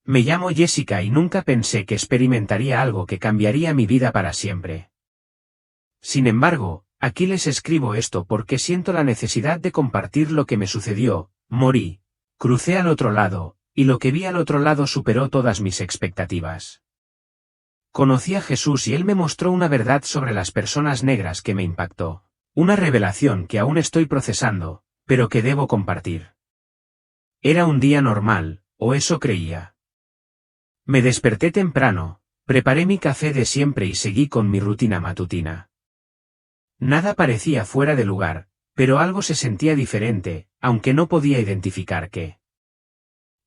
Me llamo Jessica y nunca pensé que experimentaría algo que cambiaría mi vida para siempre. Sin embargo, aquí les escribo esto porque siento la necesidad de compartir lo que me sucedió. Morí. Crucé al otro lado, y lo que vi al otro lado superó todas mis expectativas. Conocí a Jesús y Él me mostró una verdad sobre las personas negras que me impactó. Una revelación que aún estoy procesando, pero que debo compartir. Era un día normal, o eso creía. Me desperté temprano, preparé mi café de siempre y seguí con mi rutina matutina. Nada parecía fuera de lugar, pero algo se sentía diferente, aunque no podía identificar qué.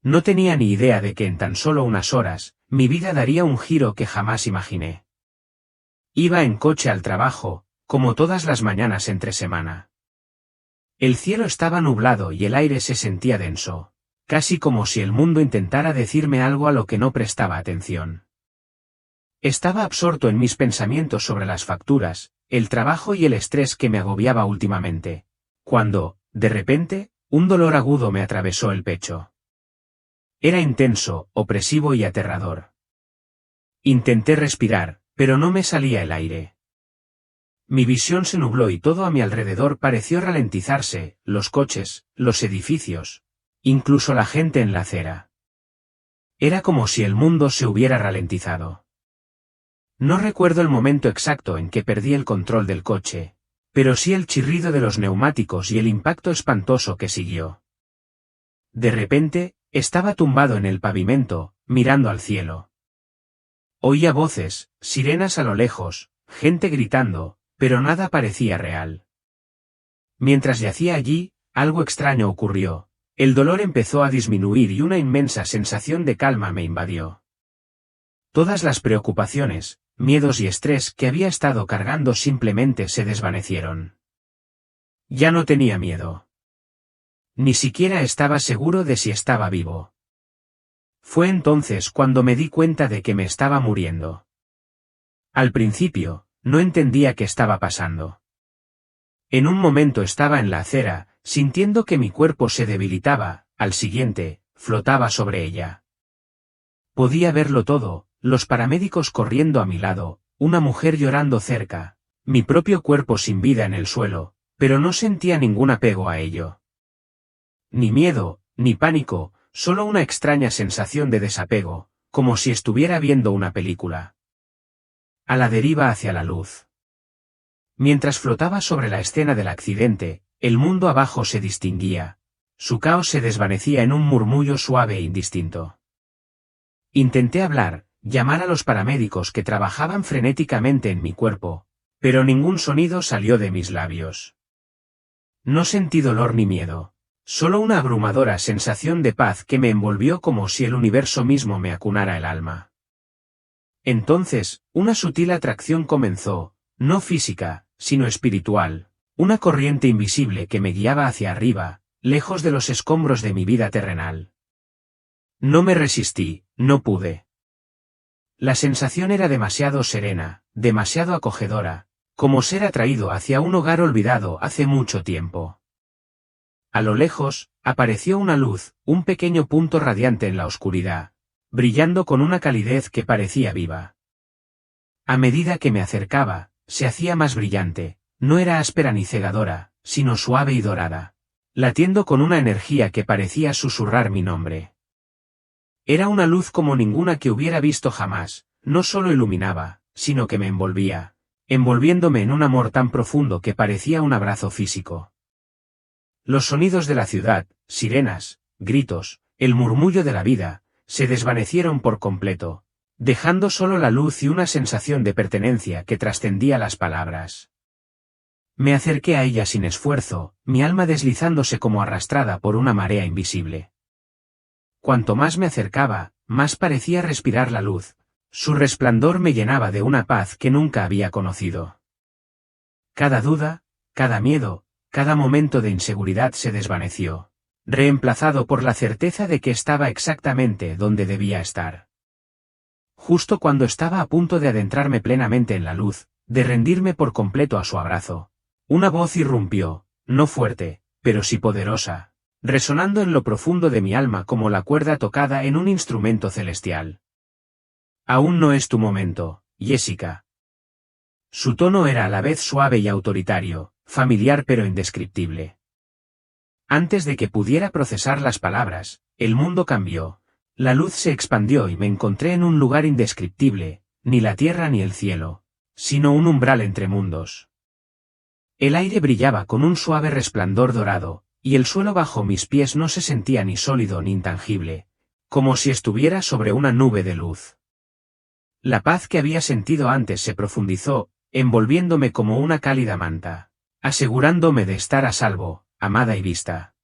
No tenía ni idea de que en tan solo unas horas, mi vida daría un giro que jamás imaginé. Iba en coche al trabajo, como todas las mañanas entre semana. El cielo estaba nublado y el aire se sentía denso, casi como si el mundo intentara decirme algo a lo que no prestaba atención. Estaba absorto en mis pensamientos sobre las facturas, el trabajo y el estrés que me agobiaba últimamente, cuando, de repente, un dolor agudo me atravesó el pecho. Era intenso, opresivo y aterrador. Intenté respirar, pero no me salía el aire. Mi visión se nubló y todo a mi alrededor pareció ralentizarse, los coches, los edificios, incluso la gente en la acera. Era como si el mundo se hubiera ralentizado. No recuerdo el momento exacto en que perdí el control del coche, pero sí el chirrido de los neumáticos y el impacto espantoso que siguió. De repente, estaba tumbado en el pavimento, mirando al cielo. Oía voces, sirenas a lo lejos, gente gritando, pero nada parecía real. Mientras yacía allí, algo extraño ocurrió. El dolor empezó a disminuir y una inmensa sensación de calma me invadió. Todas las preocupaciones, miedos y estrés que había estado cargando simplemente se desvanecieron. Ya no tenía miedo. Ni siquiera estaba seguro de si estaba vivo. Fue entonces cuando me di cuenta de que me estaba muriendo. Al principio, no entendía qué estaba pasando. En un momento estaba en la acera, sintiendo que mi cuerpo se debilitaba, al siguiente, flotaba sobre ella. Podía verlo todo, los paramédicos corriendo a mi lado, una mujer llorando cerca, mi propio cuerpo sin vida en el suelo, pero no sentía ningún apego a ello. Ni miedo, ni pánico, solo una extraña sensación de desapego, como si estuviera viendo una película. A la deriva hacia la luz. Mientras flotaba sobre la escena del accidente, el mundo abajo se distinguía. Su caos se desvanecía en un murmullo suave e indistinto. Intenté hablar, llamar a los paramédicos que trabajaban frenéticamente en mi cuerpo, pero ningún sonido salió de mis labios. No sentí dolor ni miedo, solo una abrumadora sensación de paz que me envolvió como si el universo mismo me acunara el alma. Entonces, una sutil atracción comenzó, no física, sino espiritual, una corriente invisible que me guiaba hacia arriba, lejos de los escombros de mi vida terrenal. No me resistí, no pude. La sensación era demasiado serena, demasiado acogedora, como ser atraído hacia un hogar olvidado hace mucho tiempo. A lo lejos, apareció una luz, un pequeño punto radiante en la oscuridad, brillando con una calidez que parecía viva. A medida que me acercaba, se hacía más brillante, no era áspera ni cegadora, sino suave y dorada, latiendo con una energía que parecía susurrar mi nombre. Era una luz como ninguna que hubiera visto jamás, no solo iluminaba, sino que me envolvía, envolviéndome en un amor tan profundo que parecía un abrazo físico. Los sonidos de la ciudad, sirenas, gritos, el murmullo de la vida, se desvanecieron por completo, dejando solo la luz y una sensación de pertenencia que trascendía las palabras. Me acerqué a ella sin esfuerzo, mi alma deslizándose como arrastrada por una marea invisible. Cuanto más me acercaba, más parecía respirar la luz, su resplandor me llenaba de una paz que nunca había conocido. Cada duda, cada miedo, cada momento de inseguridad se desvaneció, reemplazado por la certeza de que estaba exactamente donde debía estar. Justo cuando estaba a punto de adentrarme plenamente en la luz, de rendirme por completo a su abrazo, una voz irrumpió, no fuerte, pero sí poderosa, resonando en lo profundo de mi alma como la cuerda tocada en un instrumento celestial. Aún no es tu momento, Jessica. Su tono era a la vez suave y autoritario, familiar pero indescriptible. Antes de que pudiera procesar las palabras, el mundo cambió. La luz se expandió y me encontré en un lugar indescriptible, ni la tierra ni el cielo, sino un umbral entre mundos. El aire brillaba con un suave resplandor dorado, y el suelo bajo mis pies no se sentía ni sólido ni intangible, como si estuviera sobre una nube de luz. La paz que había sentido antes se profundizó, envolviéndome como una cálida manta, asegurándome de estar a salvo, amada y vista.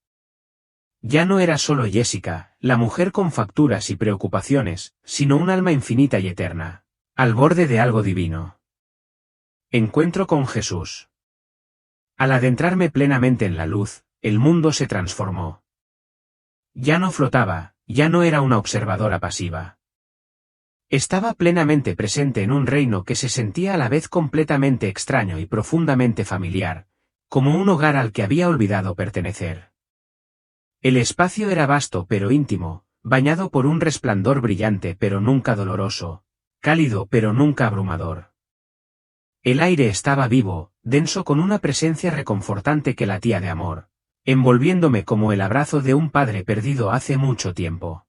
Ya no era solo Jessica, la mujer con facturas y preocupaciones, sino un alma infinita y eterna, al borde de algo divino. Encuentro con Jesús. Al adentrarme plenamente en la luz, el mundo se transformó. Ya no flotaba, ya no era una observadora pasiva. Estaba plenamente presente en un reino que se sentía a la vez completamente extraño y profundamente familiar, como un hogar al que había olvidado pertenecer. El espacio era vasto pero íntimo, bañado por un resplandor brillante pero nunca doloroso, cálido pero nunca abrumador. El aire estaba vivo, denso con una presencia reconfortante que latía de amor, envolviéndome como el abrazo de un padre perdido hace mucho tiempo.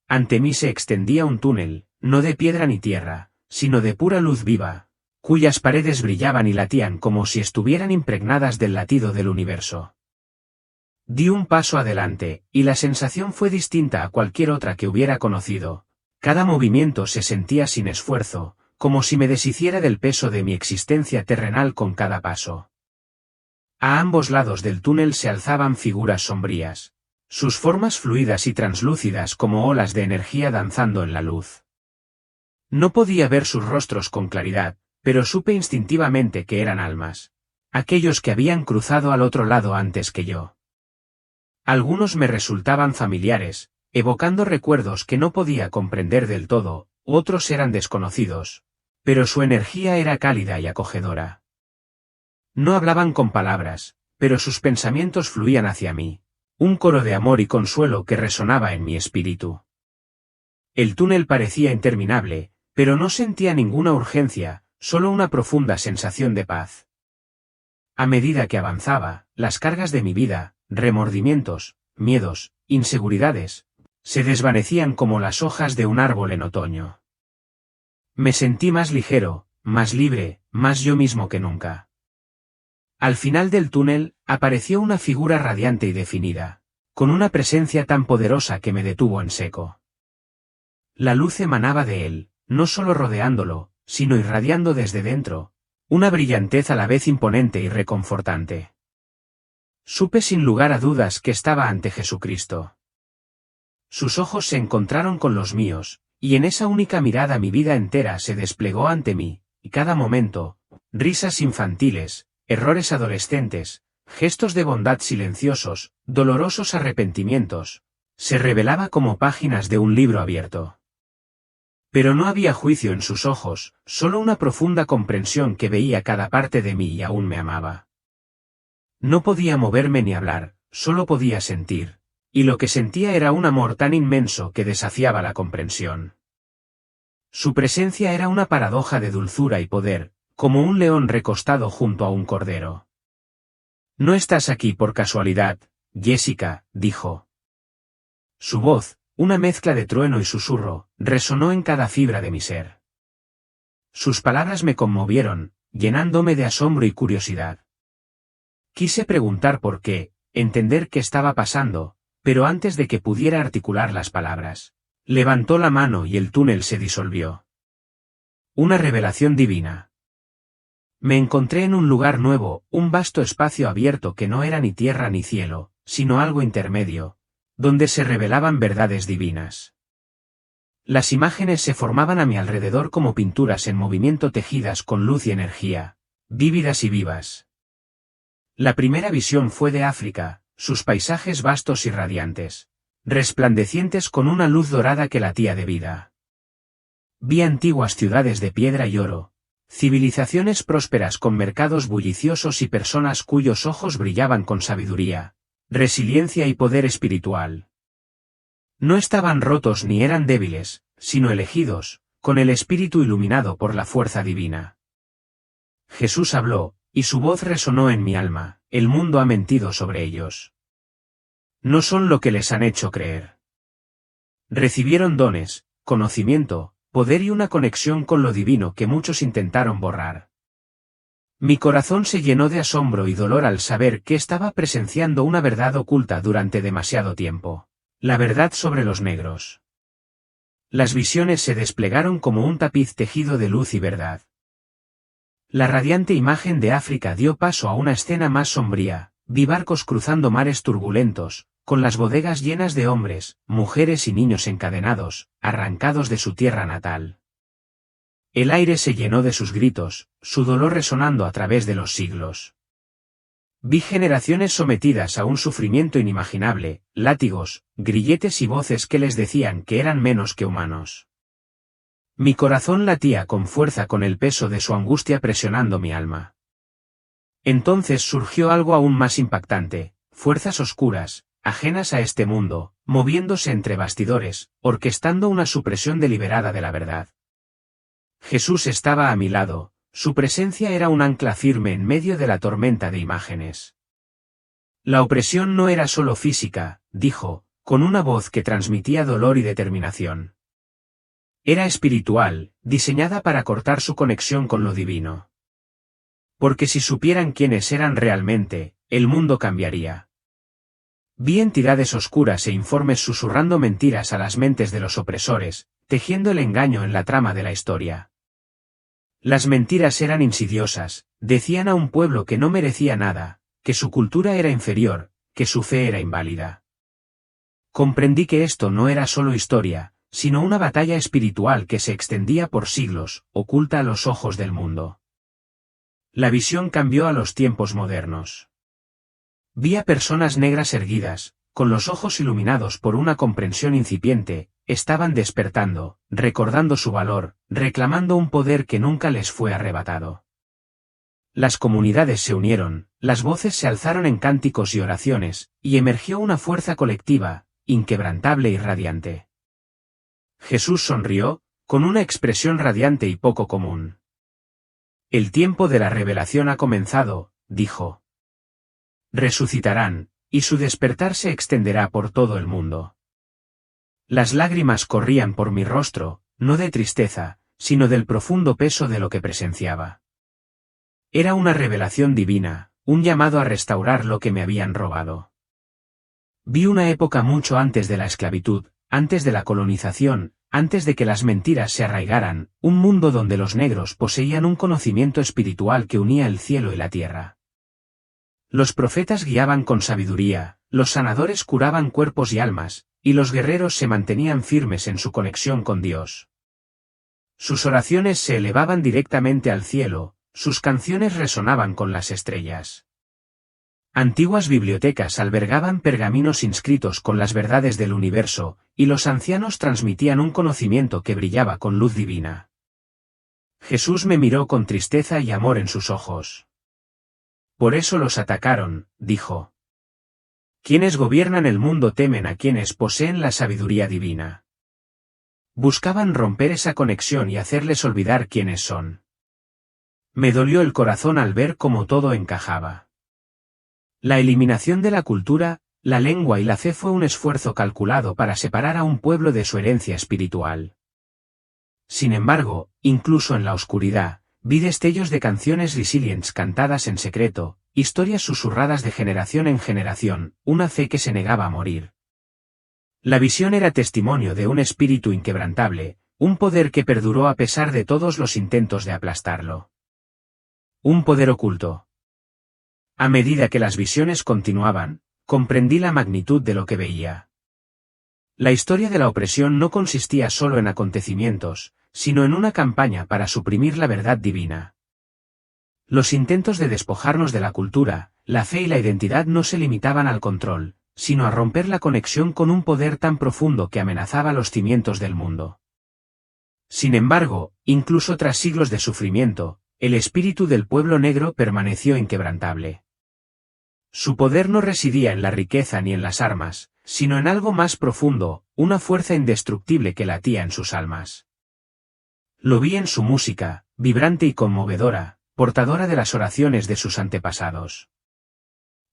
Ante mí se extendía un túnel, no de piedra ni tierra, sino de pura luz viva, cuyas paredes brillaban y latían como si estuvieran impregnadas del latido del universo. Di un paso adelante, y la sensación fue distinta a cualquier otra que hubiera conocido. Cada movimiento se sentía sin esfuerzo, como si me deshiciera del peso de mi existencia terrenal con cada paso. A ambos lados del túnel se alzaban figuras sombrías, sus formas fluidas y translúcidas como olas de energía danzando en la luz. No podía ver sus rostros con claridad, pero supe instintivamente que eran almas, aquellos que habían cruzado al otro lado antes que yo. Algunos me resultaban familiares, evocando recuerdos que no podía comprender del todo, otros eran desconocidos, pero su energía era cálida y acogedora. No hablaban con palabras, pero sus pensamientos fluían hacia mí, un coro de amor y consuelo que resonaba en mi espíritu. El túnel parecía interminable, pero no sentía ninguna urgencia, solo una profunda sensación de paz. A medida que avanzaba, las cargas de mi vida, remordimientos, miedos, inseguridades, se desvanecían como las hojas de un árbol en otoño. Me sentí más ligero, más libre, más yo mismo que nunca. Al final del túnel, apareció una figura radiante y definida, con una presencia tan poderosa que me detuvo en seco. La luz emanaba de él, no solo rodeándolo, sino irradiando desde dentro, una brillantez a la vez imponente y reconfortante. Supe sin lugar a dudas que estaba ante Jesucristo. Sus ojos se encontraron con los míos, y en esa única mirada mi vida entera se desplegó ante mí, y cada momento, risas infantiles, errores adolescentes, gestos de bondad silenciosos, dolorosos arrepentimientos, se revelaba como páginas de un libro abierto. Pero no había juicio en sus ojos, solo una profunda comprensión que veía cada parte de mí y aún me amaba. No podía moverme ni hablar, solo podía sentir, y lo que sentía era un amor tan inmenso que desafiaba la comprensión. Su presencia era una paradoja de dulzura y poder, como un león recostado junto a un cordero. «No estás aquí por casualidad, Jessica», dijo. Su voz, una mezcla de trueno y susurro, resonó en cada fibra de mi ser. Sus palabras me conmovieron, llenándome de asombro y curiosidad. Quise preguntar por qué, entender qué estaba pasando, pero antes de que pudiera articular las palabras, levantó la mano y el túnel se disolvió. Una revelación divina. Me encontré en un lugar nuevo, un vasto espacio abierto que no era ni tierra ni cielo, sino algo intermedio, donde se revelaban verdades divinas. Las imágenes se formaban a mi alrededor como pinturas en movimiento tejidas con luz y energía, vívidas y vivas. La primera visión fue de África, sus paisajes vastos y radiantes, resplandecientes con una luz dorada que latía de vida. Vi antiguas ciudades de piedra y oro, civilizaciones prósperas con mercados bulliciosos y personas cuyos ojos brillaban con sabiduría, resiliencia y poder espiritual. No estaban rotos ni eran débiles, sino elegidos, con el espíritu iluminado por la fuerza divina. Jesús habló, y su voz resonó en mi alma: el mundo ha mentido sobre ellos. No son lo que les han hecho creer. Recibieron dones, conocimiento, poder y una conexión con lo divino que muchos intentaron borrar. Mi corazón se llenó de asombro y dolor al saber que estaba presenciando una verdad oculta durante demasiado tiempo. La verdad sobre los negros. Las visiones se desplegaron como un tapiz tejido de luz y verdad. La radiante imagen de África dio paso a una escena más sombría. Vi barcos cruzando mares turbulentos, con las bodegas llenas de hombres, mujeres y niños encadenados, arrancados de su tierra natal. El aire se llenó de sus gritos, su dolor resonando a través de los siglos. Vi generaciones sometidas a un sufrimiento inimaginable, látigos, grilletes y voces que les decían que eran menos que humanos. Mi corazón latía con fuerza con el peso de su angustia presionando mi alma. Entonces surgió algo aún más impactante: fuerzas oscuras, ajenas a este mundo, moviéndose entre bastidores, orquestando una supresión deliberada de la verdad. Jesús estaba a mi lado, su presencia era un ancla firme en medio de la tormenta de imágenes. La opresión no era solo física, dijo, con una voz que transmitía dolor y determinación. Era espiritual, diseñada para cortar su conexión con lo divino. Porque si supieran quiénes eran realmente, el mundo cambiaría. Vi entidades oscuras e informes susurrando mentiras a las mentes de los opresores, tejiendo el engaño en la trama de la historia. Las mentiras eran insidiosas, decían a un pueblo que no merecía nada, que su cultura era inferior, que su fe era inválida. Comprendí que esto no era solo historia, sino una batalla espiritual que se extendía por siglos, oculta a los ojos del mundo. La visión cambió a los tiempos modernos. Vi a personas negras erguidas, con los ojos iluminados por una comprensión incipiente, estaban despertando, recordando su valor, reclamando un poder que nunca les fue arrebatado. Las comunidades se unieron, las voces se alzaron en cánticos y oraciones, y emergió una fuerza colectiva, inquebrantable y radiante. Jesús sonrió, con una expresión radiante y poco común. El tiempo de la revelación ha comenzado, dijo. Resucitarán, y su despertar se extenderá por todo el mundo. Las lágrimas corrían por mi rostro, no de tristeza, sino del profundo peso de lo que presenciaba. Era una revelación divina, un llamado a restaurar lo que me habían robado. Vi una época mucho antes de la esclavitud, antes de la colonización, antes de que las mentiras se arraigaran, un mundo donde los negros poseían un conocimiento espiritual que unía el cielo y la tierra. Los profetas guiaban con sabiduría, los sanadores curaban cuerpos y almas, y los guerreros se mantenían firmes en su conexión con Dios. Sus oraciones se elevaban directamente al cielo, sus canciones resonaban con las estrellas. Antiguas bibliotecas albergaban pergaminos inscritos con las verdades del universo, y los ancianos transmitían un conocimiento que brillaba con luz divina. Jesús me miró con tristeza y amor en sus ojos. Por eso los atacaron, dijo. Quienes gobiernan el mundo temen a quienes poseen la sabiduría divina. Buscaban romper esa conexión y hacerles olvidar quiénes son. Me dolió el corazón al ver cómo todo encajaba. La eliminación de la cultura, la lengua y la fe fue un esfuerzo calculado para separar a un pueblo de su herencia espiritual. Sin embargo, incluso en la oscuridad, vi destellos de canciones resilientes cantadas en secreto, historias susurradas de generación en generación, una fe que se negaba a morir. La visión era testimonio de un espíritu inquebrantable, un poder que perduró a pesar de todos los intentos de aplastarlo. Un poder oculto. A medida que las visiones continuaban, comprendí la magnitud de lo que veía. La historia de la opresión no consistía solo en acontecimientos, sino en una campaña para suprimir la verdad divina. Los intentos de despojarnos de la cultura, la fe y la identidad no se limitaban al control, sino a romper la conexión con un poder tan profundo que amenazaba los cimientos del mundo. Sin embargo, incluso tras siglos de sufrimiento, el espíritu del pueblo negro permaneció inquebrantable. Su poder no residía en la riqueza ni en las armas, sino en algo más profundo, una fuerza indestructible que latía en sus almas. Lo vi en su música, vibrante y conmovedora, portadora de las oraciones de sus antepasados.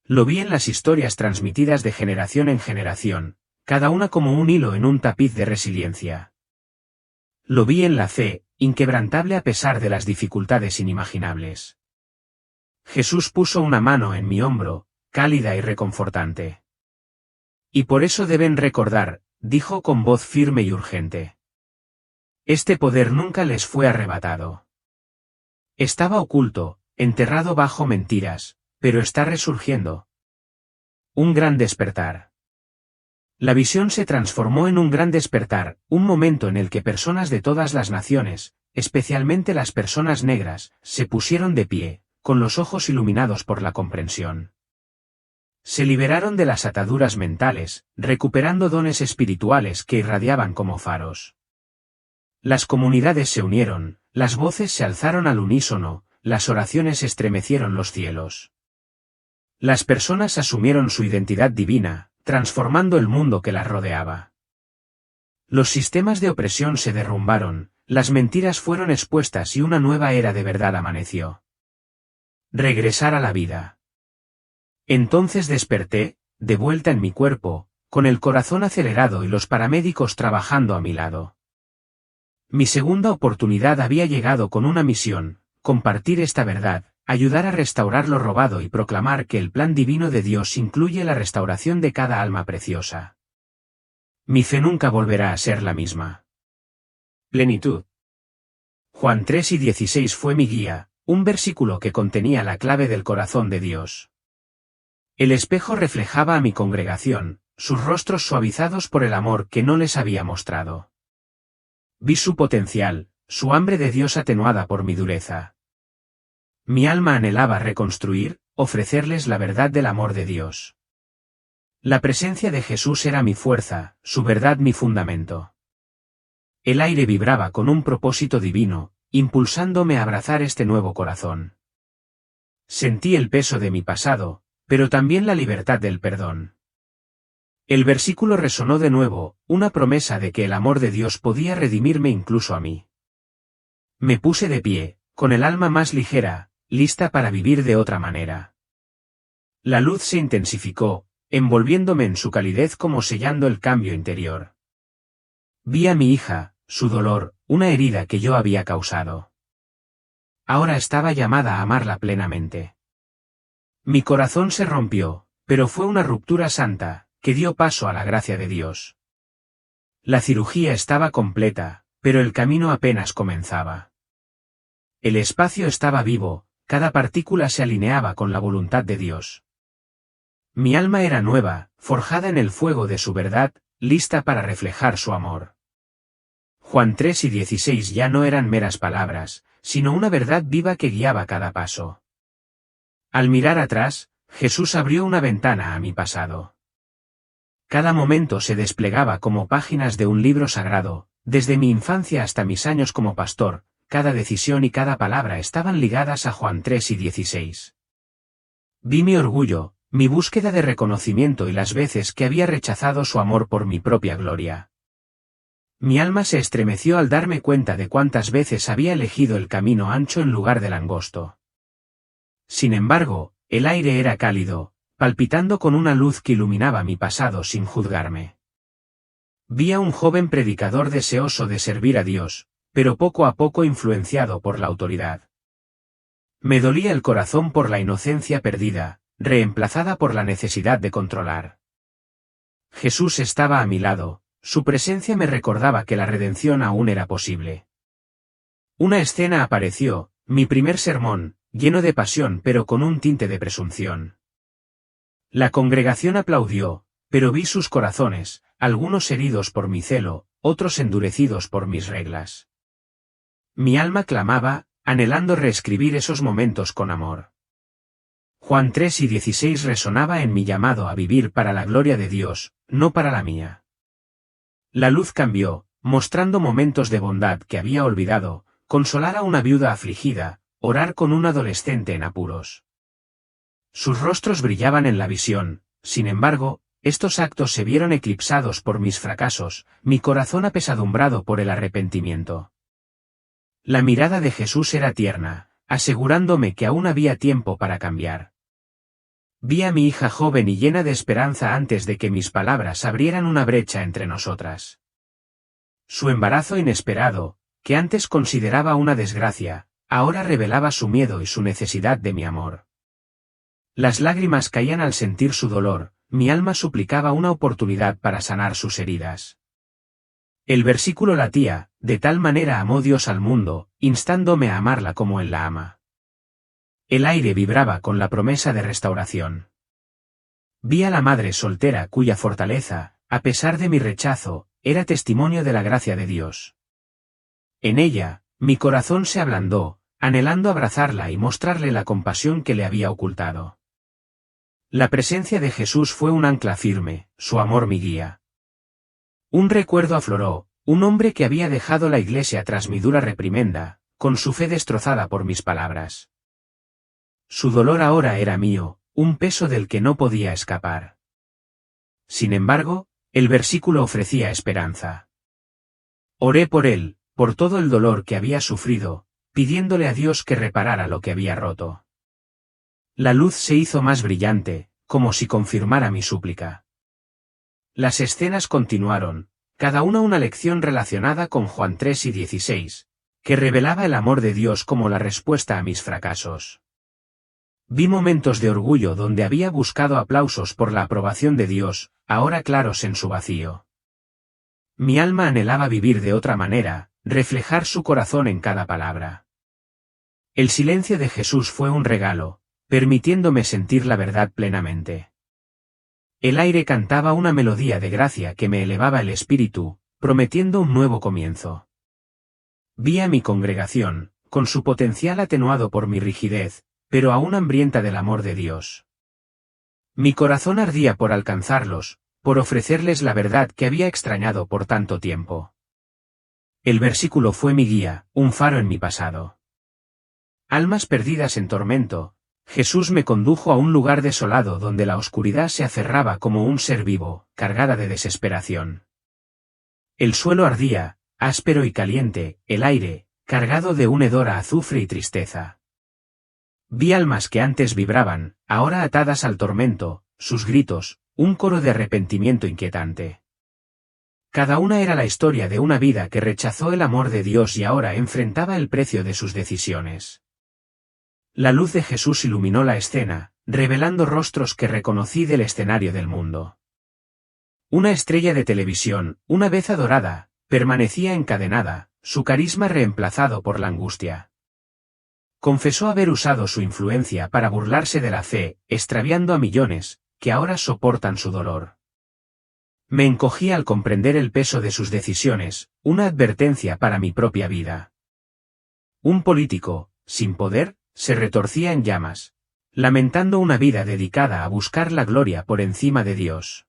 Lo vi en las historias transmitidas de generación en generación, cada una como un hilo en un tapiz de resiliencia. Lo vi en la fe, inquebrantable a pesar de las dificultades inimaginables. Jesús puso una mano en mi hombro, cálida y reconfortante. Y por eso deben recordar, dijo con voz firme y urgente. Este poder nunca les fue arrebatado. Estaba oculto, enterrado bajo mentiras, pero está resurgiendo. Un gran despertar. La visión se transformó en un gran despertar, un momento en el que personas de todas las naciones, especialmente las personas negras, se pusieron de pie, con los ojos iluminados por la comprensión. Se liberaron de las ataduras mentales, recuperando dones espirituales que irradiaban como faros. Las comunidades se unieron, las voces se alzaron al unísono, las oraciones estremecieron los cielos. Las personas asumieron su identidad divina, transformando el mundo que las rodeaba. Los sistemas de opresión se derrumbaron, las mentiras fueron expuestas y una nueva era de verdad amaneció. Regresar a la vida. Entonces desperté, de vuelta en mi cuerpo, con el corazón acelerado y los paramédicos trabajando a mi lado. Mi segunda oportunidad había llegado con una misión, compartir esta verdad, ayudar a restaurar lo robado y proclamar que el plan divino de Dios incluye la restauración de cada alma preciosa. Mi fe nunca volverá a ser la misma. Plenitud. Juan 3:16 fue mi guía, un versículo que contenía la clave del corazón de Dios. El espejo reflejaba a mi congregación, sus rostros suavizados por el amor que no les había mostrado. Vi su potencial, su hambre de Dios atenuada por mi dureza. Mi alma anhelaba reconstruir, ofrecerles la verdad del amor de Dios. La presencia de Jesús era mi fuerza, su verdad mi fundamento. El aire vibraba con un propósito divino, impulsándome a abrazar este nuevo corazón. Sentí el peso de mi pasado, pero también la libertad del perdón. El versículo resonó de nuevo, una promesa de que el amor de Dios podía redimirme incluso a mí. Me puse de pie, con el alma más ligera, lista para vivir de otra manera. La luz se intensificó, envolviéndome en su calidez como sellando el cambio interior. Vi a mi hija, su dolor, una herida que yo había causado. Ahora estaba llamada a amarla plenamente. Mi corazón se rompió, pero fue una ruptura santa, que dio paso a la gracia de Dios. La cirugía estaba completa, pero el camino apenas comenzaba. El espacio estaba vivo, cada partícula se alineaba con la voluntad de Dios. Mi alma era nueva, forjada en el fuego de su verdad, lista para reflejar su amor. Juan 3:16 ya no eran meras palabras, sino una verdad viva que guiaba cada paso. Al mirar atrás, Jesús abrió una ventana a mi pasado. Cada momento se desplegaba como páginas de un libro sagrado, desde mi infancia hasta mis años como pastor, cada decisión y cada palabra estaban ligadas a Juan 3:16. Vi mi orgullo, mi búsqueda de reconocimiento y las veces que había rechazado su amor por mi propia gloria. Mi alma se estremeció al darme cuenta de cuántas veces había elegido el camino ancho en lugar del angosto. Sin embargo, el aire era cálido, palpitando con una luz que iluminaba mi pasado sin juzgarme. Vi a un joven predicador deseoso de servir a Dios, pero poco a poco influenciado por la autoridad. Me dolía el corazón por la inocencia perdida, reemplazada por la necesidad de controlar. Jesús estaba a mi lado, su presencia me recordaba que la redención aún era posible. Una escena apareció, mi primer sermón, lleno de pasión pero con un tinte de presunción. La congregación aplaudió, pero vi sus corazones, algunos heridos por mi celo, otros endurecidos por mis reglas. Mi alma clamaba, anhelando reescribir esos momentos con amor. Juan 3:16 resonaba en mi llamado a vivir para la gloria de Dios, no para la mía. La luz cambió, mostrando momentos de bondad que había olvidado, consolar a una viuda afligida, orar con un adolescente en apuros. Sus rostros brillaban en la visión, sin embargo, estos actos se vieron eclipsados por mis fracasos, mi corazón apesadumbrado por el arrepentimiento. La mirada de Jesús era tierna, asegurándome que aún había tiempo para cambiar. Vi a mi hija joven y llena de esperanza antes de que mis palabras abrieran una brecha entre nosotras. Su embarazo inesperado, que antes consideraba una desgracia, ahora revelaba su miedo y su necesidad de mi amor. Las lágrimas caían al sentir su dolor, mi alma suplicaba una oportunidad para sanar sus heridas. El versículo latía, de tal manera amó Dios al mundo, instándome a amarla como Él la ama. El aire vibraba con la promesa de restauración. Vi a la madre soltera cuya fortaleza, a pesar de mi rechazo, era testimonio de la gracia de Dios. En ella, mi corazón se ablandó, anhelando abrazarla y mostrarle la compasión que le había ocultado. La presencia de Jesús fue un ancla firme, su amor mi guía. Un recuerdo afloró, un hombre que había dejado la iglesia tras mi dura reprimenda, con su fe destrozada por mis palabras. Su dolor ahora era mío, un peso del que no podía escapar. Sin embargo, el versículo ofrecía esperanza. Oré por él, por todo el dolor que había sufrido, pidiéndole a Dios que reparara lo que había roto. La luz se hizo más brillante, como si confirmara mi súplica. Las escenas continuaron, cada una lección relacionada con Juan 3 y 16, que revelaba el amor de Dios como la respuesta a mis fracasos. Vi momentos de orgullo donde había buscado aplausos por la aprobación de Dios, ahora claros en su vacío. Mi alma anhelaba vivir de otra manera, reflejar su corazón en cada palabra. El silencio de Jesús fue un regalo, permitiéndome sentir la verdad plenamente. El aire cantaba una melodía de gracia que me elevaba el espíritu, prometiendo un nuevo comienzo. Vi a mi congregación, con su potencial atenuado por mi rigidez, pero aún hambrienta del amor de Dios. Mi corazón ardía por alcanzarlos, por ofrecerles la verdad que había extrañado por tanto tiempo. El versículo fue mi guía, un faro en mi pasado. Almas perdidas en tormento, Jesús me condujo a un lugar desolado donde la oscuridad se aferraba como un ser vivo, cargada de desesperación. El suelo ardía, áspero y caliente, el aire, cargado de un hedor a azufre y tristeza. Vi almas que antes vibraban, ahora atadas al tormento, sus gritos, un coro de arrepentimiento inquietante. Cada una era la historia de una vida que rechazó el amor de Dios y ahora enfrentaba el precio de sus decisiones. La luz de Jesús iluminó la escena, revelando rostros que reconocí del escenario del mundo. Una estrella de televisión, una vez adorada, permanecía encadenada, su carisma reemplazado por la angustia. Confesó haber usado su influencia para burlarse de la fe, extraviando a millones, que ahora soportan su dolor. Me encogí al comprender el peso de sus decisiones, una advertencia para mi propia vida. Un político, sin poder, se retorcía en llamas, lamentando una vida dedicada a buscar la gloria por encima de Dios.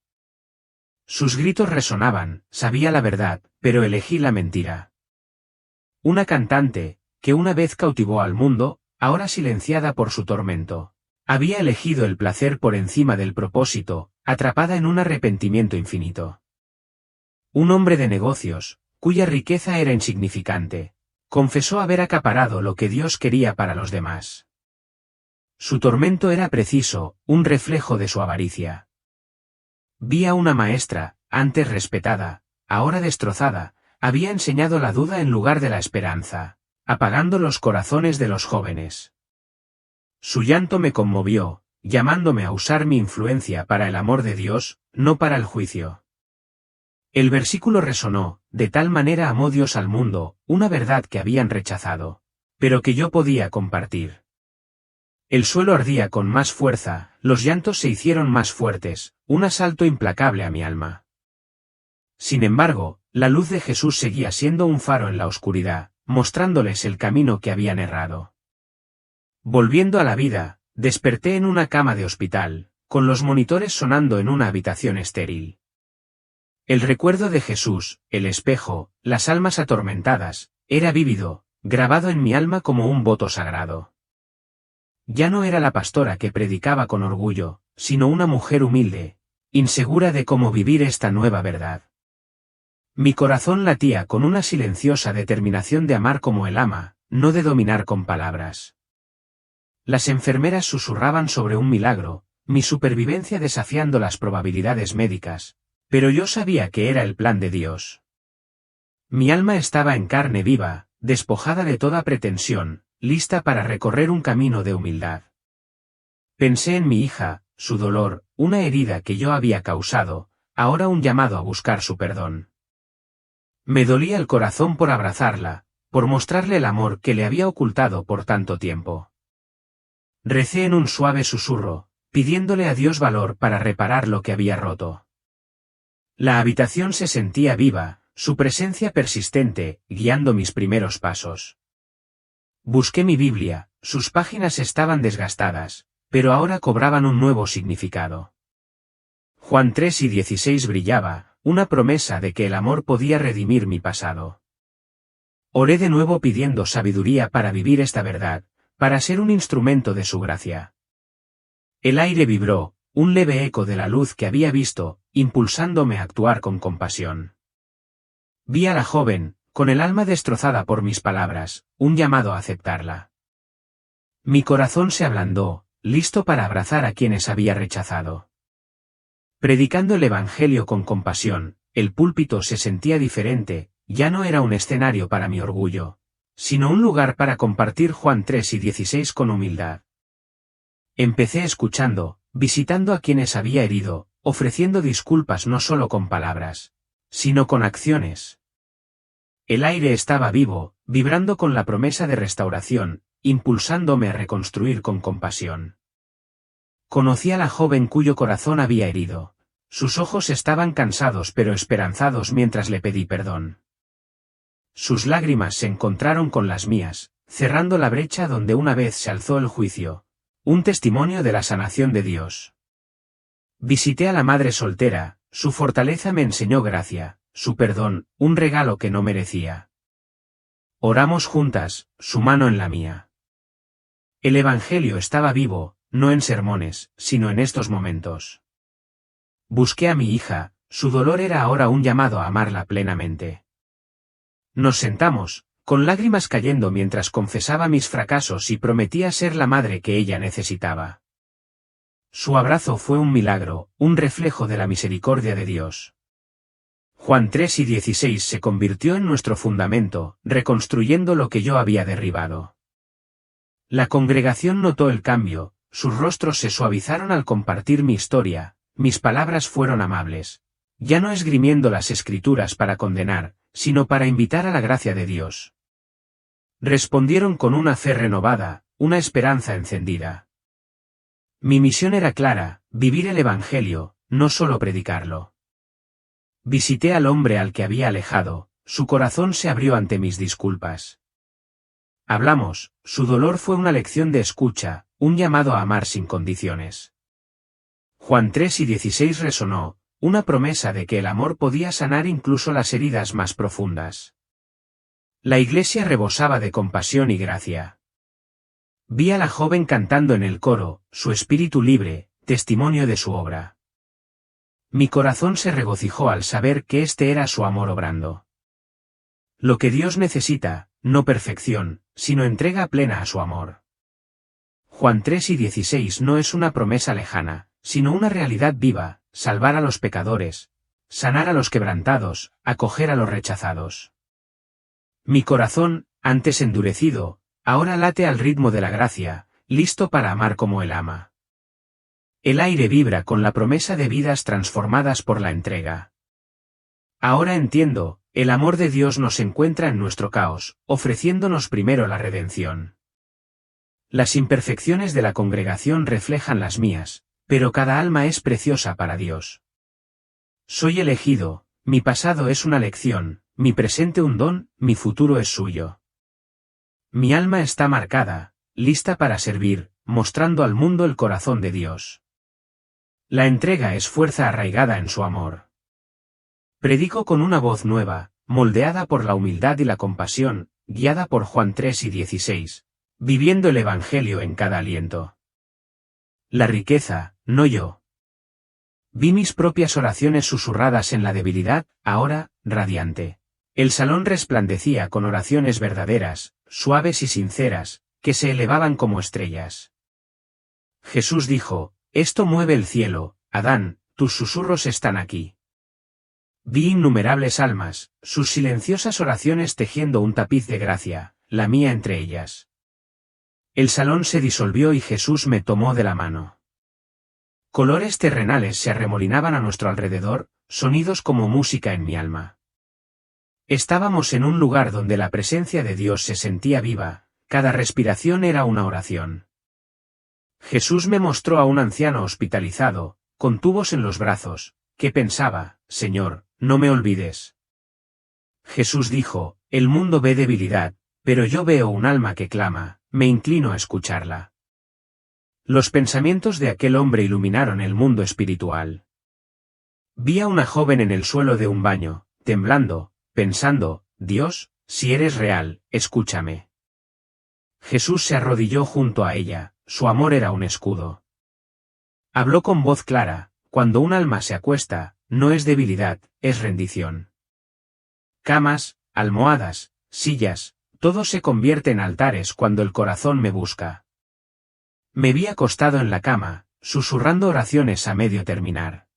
Sus gritos resonaban, sabía la verdad, pero elegí la mentira. Una cantante, que una vez cautivó al mundo, ahora silenciada por su tormento, había elegido el placer por encima del propósito, atrapada en un arrepentimiento infinito. Un hombre de negocios, cuya riqueza era insignificante, confesó haber acaparado lo que Dios quería para los demás. Su tormento era preciso, un reflejo de su avaricia. Vi a una maestra, antes respetada, ahora destrozada, había enseñado la duda en lugar de la esperanza, apagando los corazones de los jóvenes. Su llanto me conmovió, llamándome a usar mi influencia para el amor de Dios, no para el juicio. El versículo resonó, de tal manera amó Dios al mundo, una verdad que habían rechazado, pero que yo podía compartir. El suelo ardía con más fuerza, los llantos se hicieron más fuertes, un asalto implacable a mi alma. Sin embargo, la luz de Jesús seguía siendo un faro en la oscuridad, mostrándoles el camino que habían errado. Volviendo a la vida, desperté en una cama de hospital, con los monitores sonando en una habitación estéril. El recuerdo de Jesús, el espejo, las almas atormentadas, era vívido, grabado en mi alma como un voto sagrado. Ya no era la pastora que predicaba con orgullo, sino una mujer humilde, insegura de cómo vivir esta nueva verdad. Mi corazón latía con una silenciosa determinación de amar como Él ama, no de dominar con palabras. Las enfermeras susurraban sobre un milagro, mi supervivencia desafiando las probabilidades médicas, pero yo sabía que era el plan de Dios. Mi alma estaba en carne viva, despojada de toda pretensión, lista para recorrer un camino de humildad. Pensé en mi hija, su dolor, una herida que yo había causado, ahora un llamado a buscar su perdón. Me dolía el corazón por abrazarla, por mostrarle el amor que le había ocultado por tanto tiempo. Recé en un suave susurro, pidiéndole a Dios valor para reparar lo que había roto. La habitación se sentía viva, su presencia persistente, guiando mis primeros pasos. Busqué mi Biblia, sus páginas estaban desgastadas, pero ahora cobraban un nuevo significado. Juan 3:16 brillaba, una promesa de que el amor podía redimir mi pasado. Oré de nuevo pidiendo sabiduría para vivir esta verdad, para ser un instrumento de su gracia. El aire vibró, un leve eco de la luz que había visto, impulsándome a actuar con compasión. Vi a la joven, con el alma destrozada por mis palabras, un llamado a aceptarla. Mi corazón se ablandó, listo para abrazar a quienes había rechazado. Predicando el Evangelio con compasión, el púlpito se sentía diferente, ya no era un escenario para mi orgullo, sino un lugar para compartir Juan 3:16 con humildad. Empecé escuchando, visitando a quienes había herido, ofreciendo disculpas no solo con palabras, sino con acciones. El aire estaba vivo, vibrando con la promesa de restauración, impulsándome a reconstruir con compasión. Conocí a la joven cuyo corazón había herido. Sus ojos estaban cansados pero esperanzados mientras le pedí perdón. Sus lágrimas se encontraron con las mías, cerrando la brecha donde una vez se alzó el juicio, un testimonio de la sanación de Dios. Visité a la madre soltera, su fortaleza me enseñó gracia, su perdón, un regalo que no merecía. Oramos juntas, su mano en la mía. El Evangelio estaba vivo, no en sermones, sino en estos momentos. Busqué a mi hija, su dolor era ahora un llamado a amarla plenamente. Nos sentamos, con lágrimas cayendo mientras confesaba mis fracasos y prometía ser la madre que ella necesitaba. Su abrazo fue un milagro, un reflejo de la misericordia de Dios. Juan 3:16 se convirtió en nuestro fundamento, reconstruyendo lo que yo había derribado. La congregación notó el cambio, sus rostros se suavizaron al compartir mi historia, mis palabras fueron amables, ya no esgrimiendo las escrituras para condenar, sino para invitar a la gracia de Dios. Respondieron con una fe renovada, una esperanza encendida. Mi misión era clara, vivir el Evangelio, no solo predicarlo. Visité al hombre al que había alejado, su corazón se abrió ante mis disculpas. Hablamos, su dolor fue una lección de escucha, un llamado a amar sin condiciones. Juan 3:16 resonó, una promesa de que el amor podía sanar incluso las heridas más profundas. La iglesia rebosaba de compasión y gracia. Vi a la joven cantando en el coro, su espíritu libre, testimonio de su obra. Mi corazón se regocijó al saber que este era su amor obrando. Lo que Dios necesita, no perfección, sino entrega plena a su amor. Juan 3:16 no es una promesa lejana, sino una realidad viva, salvar a los pecadores, sanar a los quebrantados, acoger a los rechazados. Mi corazón, antes endurecido, ahora late al ritmo de la gracia, listo para amar como Él ama. El aire vibra con la promesa de vidas transformadas por la entrega. Ahora entiendo, el amor de Dios nos encuentra en nuestro caos, ofreciéndonos primero la redención. Las imperfecciones de la congregación reflejan las mías, pero cada alma es preciosa para Dios. Soy elegido, mi pasado es una lección, mi presente un don, mi futuro es suyo. Mi alma está marcada, lista para servir, mostrando al mundo el corazón de Dios. La entrega es fuerza arraigada en su amor. Predico con una voz nueva, moldeada por la humildad y la compasión, guiada por Juan 3:16. viviendo el Evangelio en cada aliento. La riqueza, no yo. Vi mis propias oraciones susurradas en la debilidad, ahora, radiante. El salón resplandecía con oraciones verdaderas, suaves y sinceras, que se elevaban como estrellas. Jesús dijo, esto mueve el cielo, Adán, tus susurros están aquí. Vi innumerables almas, sus silenciosas oraciones tejiendo un tapiz de gracia, la mía entre ellas. El salón se disolvió y Jesús me tomó de la mano. Colores terrenales se arremolinaban a nuestro alrededor, sonidos como música en mi alma. Estábamos en un lugar donde la presencia de Dios se sentía viva, cada respiración era una oración. Jesús me mostró a un anciano hospitalizado, con tubos en los brazos, que pensaba, Señor, no me olvides. Jesús dijo, el mundo ve debilidad, pero yo veo un alma que clama, me inclino a escucharla. Los pensamientos de aquel hombre iluminaron el mundo espiritual. Vi a una joven en el suelo de un baño, temblando, pensando, Dios, si eres real, escúchame. Jesús se arrodilló junto a ella, su amor era un escudo. Habló con voz clara, cuando un alma se acuesta, no es debilidad, es rendición. Camas, almohadas, sillas, todo se convierte en altares cuando el corazón me busca. Me vi acostado en la cama, susurrando oraciones a medio terminar.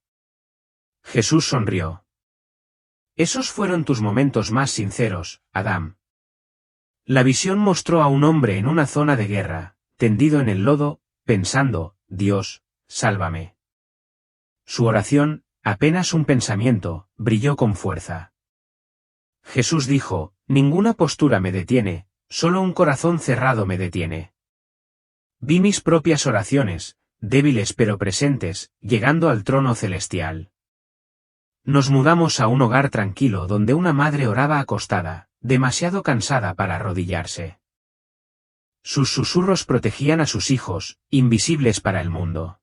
Jesús sonrió. Esos fueron tus momentos más sinceros, Adán. La visión mostró a un hombre en una zona de guerra, tendido en el lodo, pensando, Dios, sálvame. Su oración, apenas un pensamiento, brilló con fuerza. Jesús dijo, ninguna postura me detiene, solo un corazón cerrado me detiene. Vi mis propias oraciones, débiles pero presentes, llegando al trono celestial. Nos mudamos a un hogar tranquilo donde una madre oraba acostada, demasiado cansada para arrodillarse. Sus susurros protegían a sus hijos, invisibles para el mundo.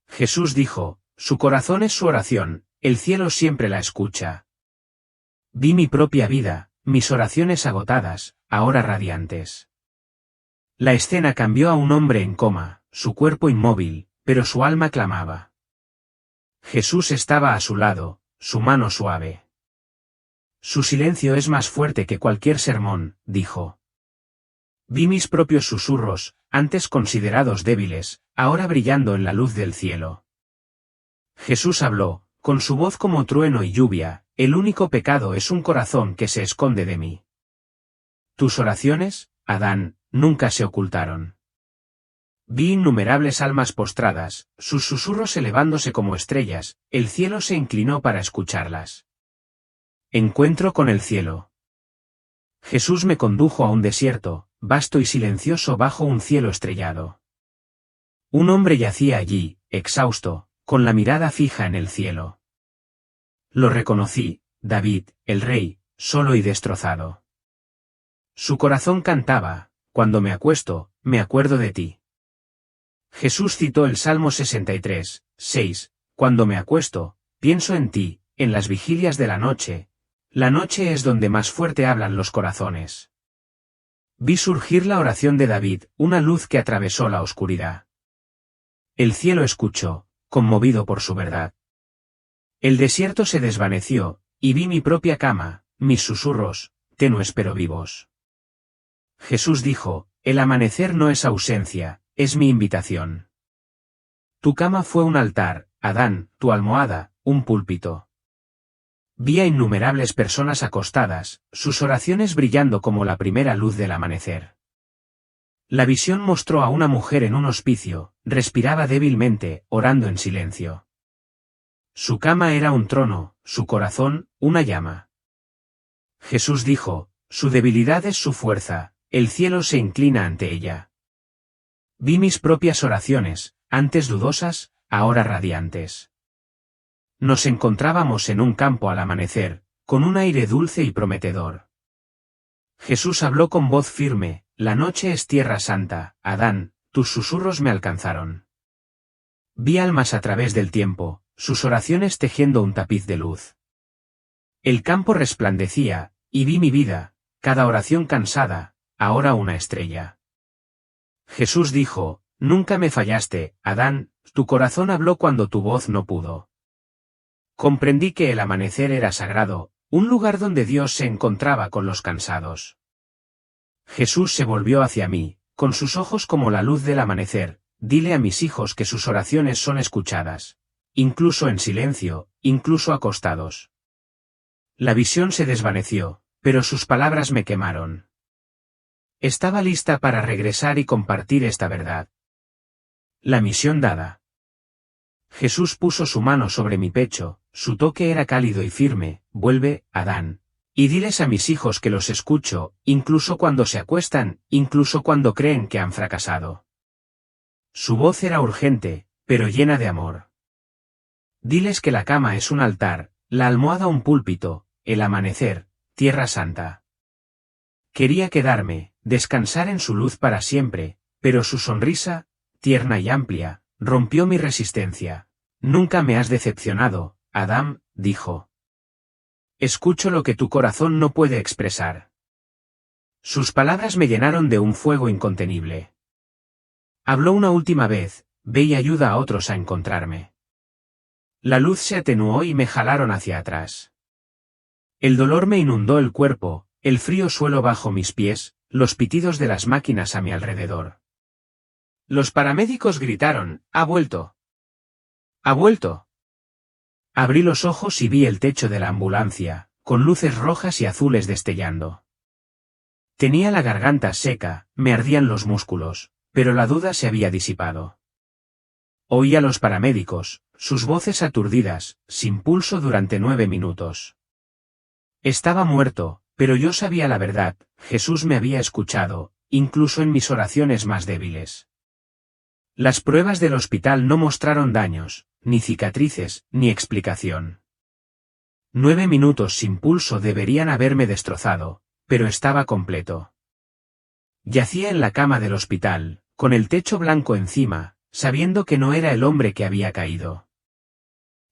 Jesús dijo, su corazón es su oración, el cielo siempre la escucha. Vi mi propia vida, mis oraciones agotadas, ahora radiantes. La escena cambió a un hombre en coma, su cuerpo inmóvil, pero su alma clamaba. Jesús estaba a su lado, su mano suave. Su silencio es más fuerte que cualquier sermón, dijo. Vi mis propios susurros, antes considerados débiles, ahora brillando en la luz del cielo. Jesús habló, con su voz como trueno y lluvia, el único pecado es un corazón que se esconde de mí. Tus oraciones, Adán, nunca se ocultaron. Vi innumerables almas postradas, sus susurros elevándose como estrellas, el cielo se inclinó para escucharlas. Encuentro con el cielo. Jesús me condujo a un desierto, vasto y silencioso bajo un cielo estrellado. Un hombre yacía allí, exhausto, con la mirada fija en el cielo. Lo reconocí, David, el rey, solo y destrozado. Su corazón cantaba, cuando me acuesto, me acuerdo de ti. Jesús citó el Salmo 63, 6, cuando me acuesto, pienso en ti, en las vigilias de la noche. La noche es donde más fuerte hablan los corazones. Vi surgir la oración de David, una luz que atravesó la oscuridad. El cielo escuchó, conmovido por su verdad. El desierto se desvaneció, y vi mi propia cama, mis susurros, tenues pero vivos. Jesús dijo, el amanecer no es ausencia, es mi invitación. Tu cama fue un altar, Adán, tu almohada, un púlpito. Vi a innumerables personas acostadas, sus oraciones brillando como la primera luz del amanecer. La visión mostró a una mujer en un hospicio, respiraba débilmente, orando en silencio. Su cama era un trono, su corazón, una llama. Jesús dijo, su debilidad es su fuerza, el cielo se inclina ante ella. Vi mis propias oraciones, antes dudosas, ahora radiantes. Nos encontrábamos en un campo al amanecer, con un aire dulce y prometedor. Jesús habló con voz firme, la noche es tierra santa, Adán, tus susurros me alcanzaron. Vi almas a través del tiempo, sus oraciones tejiendo un tapiz de luz. El campo resplandecía, y vi mi vida, cada oración cansada, ahora una estrella. Jesús dijo, nunca me fallaste, Adán, tu corazón habló cuando tu voz no pudo. Comprendí que el amanecer era sagrado, un lugar donde Dios se encontraba con los cansados. Jesús se volvió hacia mí, con sus ojos como la luz del amanecer, dile a mis hijos que sus oraciones son escuchadas. Incluso en silencio, incluso acostados. La visión se desvaneció, pero sus palabras me quemaron. Estaba lista para regresar y compartir esta verdad. La misión dada. Jesús puso su mano sobre mi pecho, su toque era cálido y firme, vuelve, Adán. Y diles a mis hijos que los escucho, incluso cuando se acuestan, incluso cuando creen que han fracasado. Su voz era urgente, pero llena de amor. Diles que la cama es un altar, la almohada un púlpito, el amanecer, tierra santa. Quería quedarme, descansar en su luz para siempre, pero su sonrisa, tierna y amplia, rompió mi resistencia. Nunca me has decepcionado, Adán, dijo. Escucho lo que tu corazón no puede expresar. Sus palabras me llenaron de un fuego incontenible. Habló una última vez, ve y ayuda a otros a encontrarme. La luz se atenuó y me jalaron hacia atrás. El dolor me inundó el cuerpo, el frío suelo bajo mis pies, los pitidos de las máquinas a mi alrededor. Los paramédicos gritaron, ¡ha vuelto! ¡Ha vuelto! Abrí los ojos y vi el techo de la ambulancia, con luces rojas y azules destellando. Tenía la garganta seca, me ardían los músculos, pero la duda se había disipado. Oí a los paramédicos, sus voces aturdidas, sin pulso durante 9 minutos. Estaba muerto, pero yo sabía la verdad, Jesús me había escuchado, incluso en mis oraciones más débiles. Las pruebas del hospital no mostraron daños, ni cicatrices, ni explicación. 9 minutos sin pulso deberían haberme destrozado, pero estaba completo. Yacía en la cama del hospital, con el techo blanco encima, sabiendo que no era el hombre que había caído.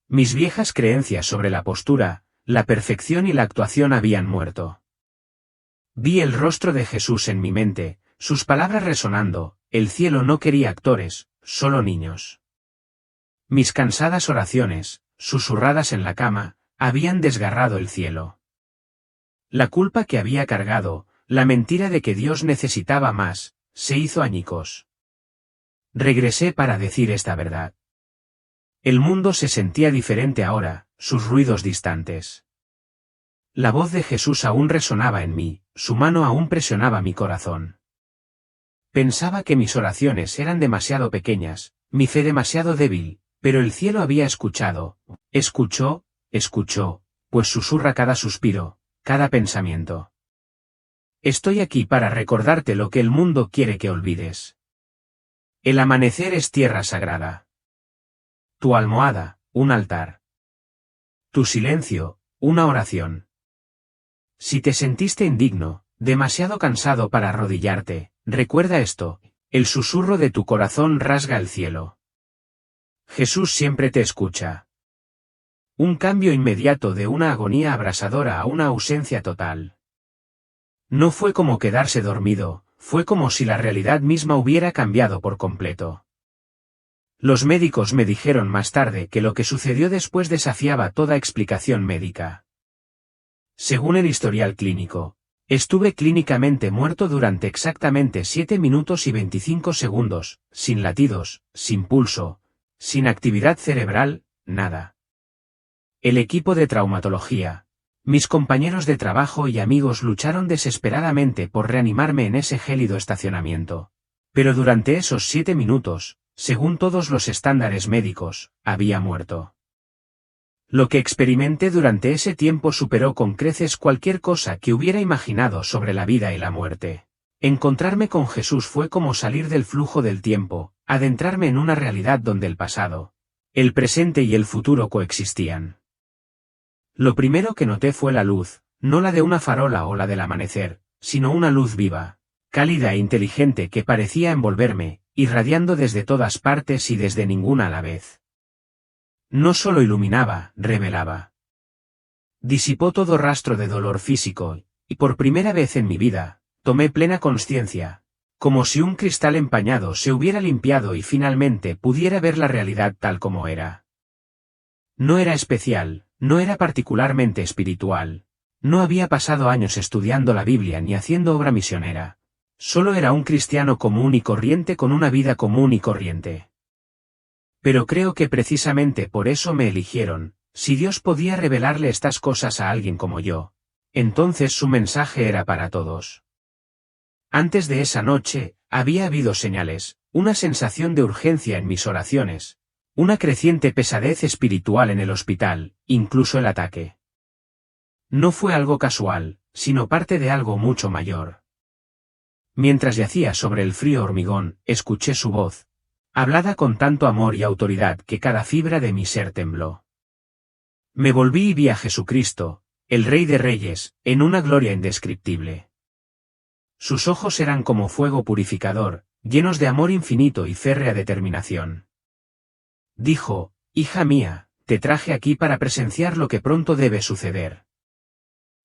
Mis viejas creencias sobre la postura, la perfección y la actuación habían muerto. Vi el rostro de Jesús en mi mente, sus palabras resonando, el cielo no quería actores, solo niños. Mis cansadas oraciones, susurradas en la cama, habían desgarrado el cielo. La culpa que había cargado, la mentira de que Dios necesitaba más, se hizo añicos. Regresé para decir esta verdad. El mundo se sentía diferente ahora, sus ruidos distantes. La voz de Jesús aún resonaba en mí, su mano aún presionaba mi corazón. Pensaba que mis oraciones eran demasiado pequeñas, mi fe demasiado débil, pero el cielo había escuchado, escuchó, pues susurra cada suspiro, cada pensamiento. Estoy aquí para recordarte lo que el mundo quiere que olvides. El amanecer es tierra sagrada. Tu almohada, un altar. Tu silencio, una oración. Si te sentiste indigno, demasiado cansado para arrodillarte, recuerda esto, el susurro de tu corazón rasga el cielo. Jesús siempre te escucha. Un cambio inmediato de una agonía abrasadora a una ausencia total. No fue como quedarse dormido, fue como si la realidad misma hubiera cambiado por completo. Los médicos me dijeron más tarde que lo que sucedió después desafiaba toda explicación médica. Según el historial clínico, estuve clínicamente muerto durante exactamente 7 minutos y 25 segundos, sin latidos, sin pulso, sin actividad cerebral, nada. El equipo de traumatología, mis compañeros de trabajo y amigos lucharon desesperadamente por reanimarme en ese gélido estacionamiento. Pero durante esos 7 minutos, según todos los estándares médicos, había muerto. Lo que experimenté durante ese tiempo superó con creces cualquier cosa que hubiera imaginado sobre la vida y la muerte. Encontrarme con Jesús fue como salir del flujo del tiempo, adentrarme en una realidad donde el pasado, el presente y el futuro coexistían. Lo primero que noté fue la luz, no la de una farola o la del amanecer, sino una luz viva, cálida e inteligente que parecía envolverme, irradiando desde todas partes y desde ninguna a la vez. No solo iluminaba, revelaba. Disipó todo rastro de dolor físico, y por primera vez en mi vida, tomé plena consciencia, Como si un cristal empañado se hubiera limpiado y finalmente pudiera ver la realidad tal como era. No era especial, no era particularmente espiritual. No había pasado años estudiando la Biblia ni haciendo obra misionera. Solo era un cristiano común y corriente con una vida común y corriente. Pero creo que precisamente por eso me eligieron. Si Dios podía revelarle estas cosas a alguien como yo, entonces su mensaje era para todos. Antes de esa noche, había habido señales, una sensación de urgencia en mis oraciones, una creciente pesadez espiritual en el hospital, incluso el ataque. No fue algo casual, sino parte de algo mucho mayor. Mientras yacía sobre el frío hormigón, escuché su voz, hablada con tanto amor y autoridad que cada fibra de mi ser tembló. Me volví y vi a Jesucristo, el Rey de Reyes, en una gloria indescriptible. Sus ojos eran como fuego purificador, llenos de amor infinito y férrea determinación. Dijo, hija mía, te traje aquí para presenciar lo que pronto debe suceder.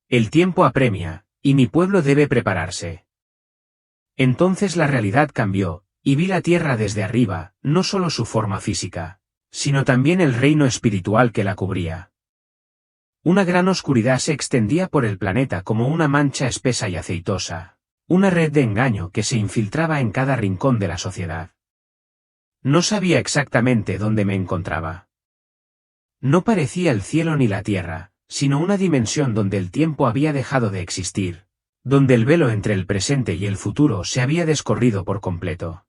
El tiempo apremia, y mi pueblo debe prepararse. Entonces la realidad cambió, y vi la tierra desde arriba, no solo su forma física, sino también el reino espiritual que la cubría. Una gran oscuridad se extendía por el planeta como una mancha espesa y aceitosa, una red de engaño que se infiltraba en cada rincón de la sociedad. No sabía exactamente dónde me encontraba. No parecía el cielo ni la tierra, sino una dimensión donde el tiempo había dejado de existir, donde el velo entre el presente y el futuro se había descorrido por completo.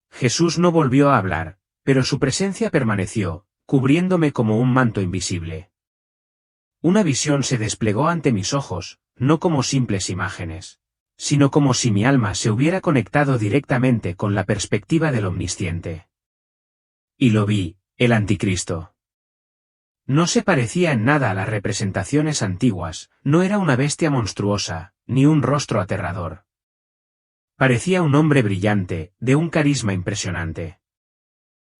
Jesús no volvió a hablar, pero su presencia permaneció, cubriéndome como un manto invisible. Una visión se desplegó ante mis ojos, no como simples imágenes, sino como si mi alma se hubiera conectado directamente con la perspectiva del Omnisciente. Y lo vi, el Anticristo. No se parecía en nada a las representaciones antiguas, no era una bestia monstruosa, ni un rostro aterrador. Parecía un hombre brillante, de un carisma impresionante.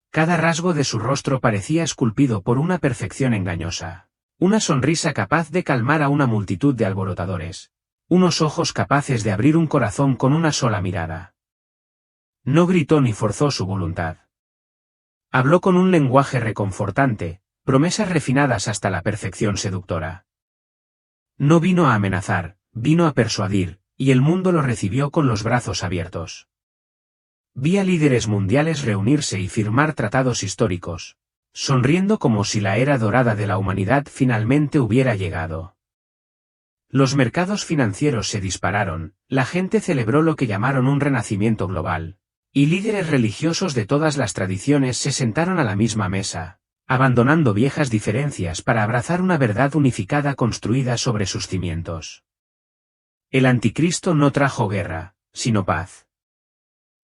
Cada rasgo de su rostro parecía esculpido por una perfección engañosa, una sonrisa capaz de calmar a una multitud de alborotadores, unos ojos capaces de abrir un corazón con una sola mirada. No gritó ni forzó su voluntad. Habló con un lenguaje reconfortante, promesas refinadas hasta la perfección seductora. No vino a amenazar, vino a persuadir, y el mundo lo recibió con los brazos abiertos. Vi a líderes mundiales reunirse y firmar tratados históricos, sonriendo como si la era dorada de la humanidad finalmente hubiera llegado. Los mercados financieros se dispararon, la gente celebró lo que llamaron un renacimiento global, y líderes religiosos de todas las tradiciones se sentaron a la misma mesa, abandonando viejas diferencias para abrazar una verdad unificada construida sobre sus cimientos. El Anticristo no trajo guerra, sino paz.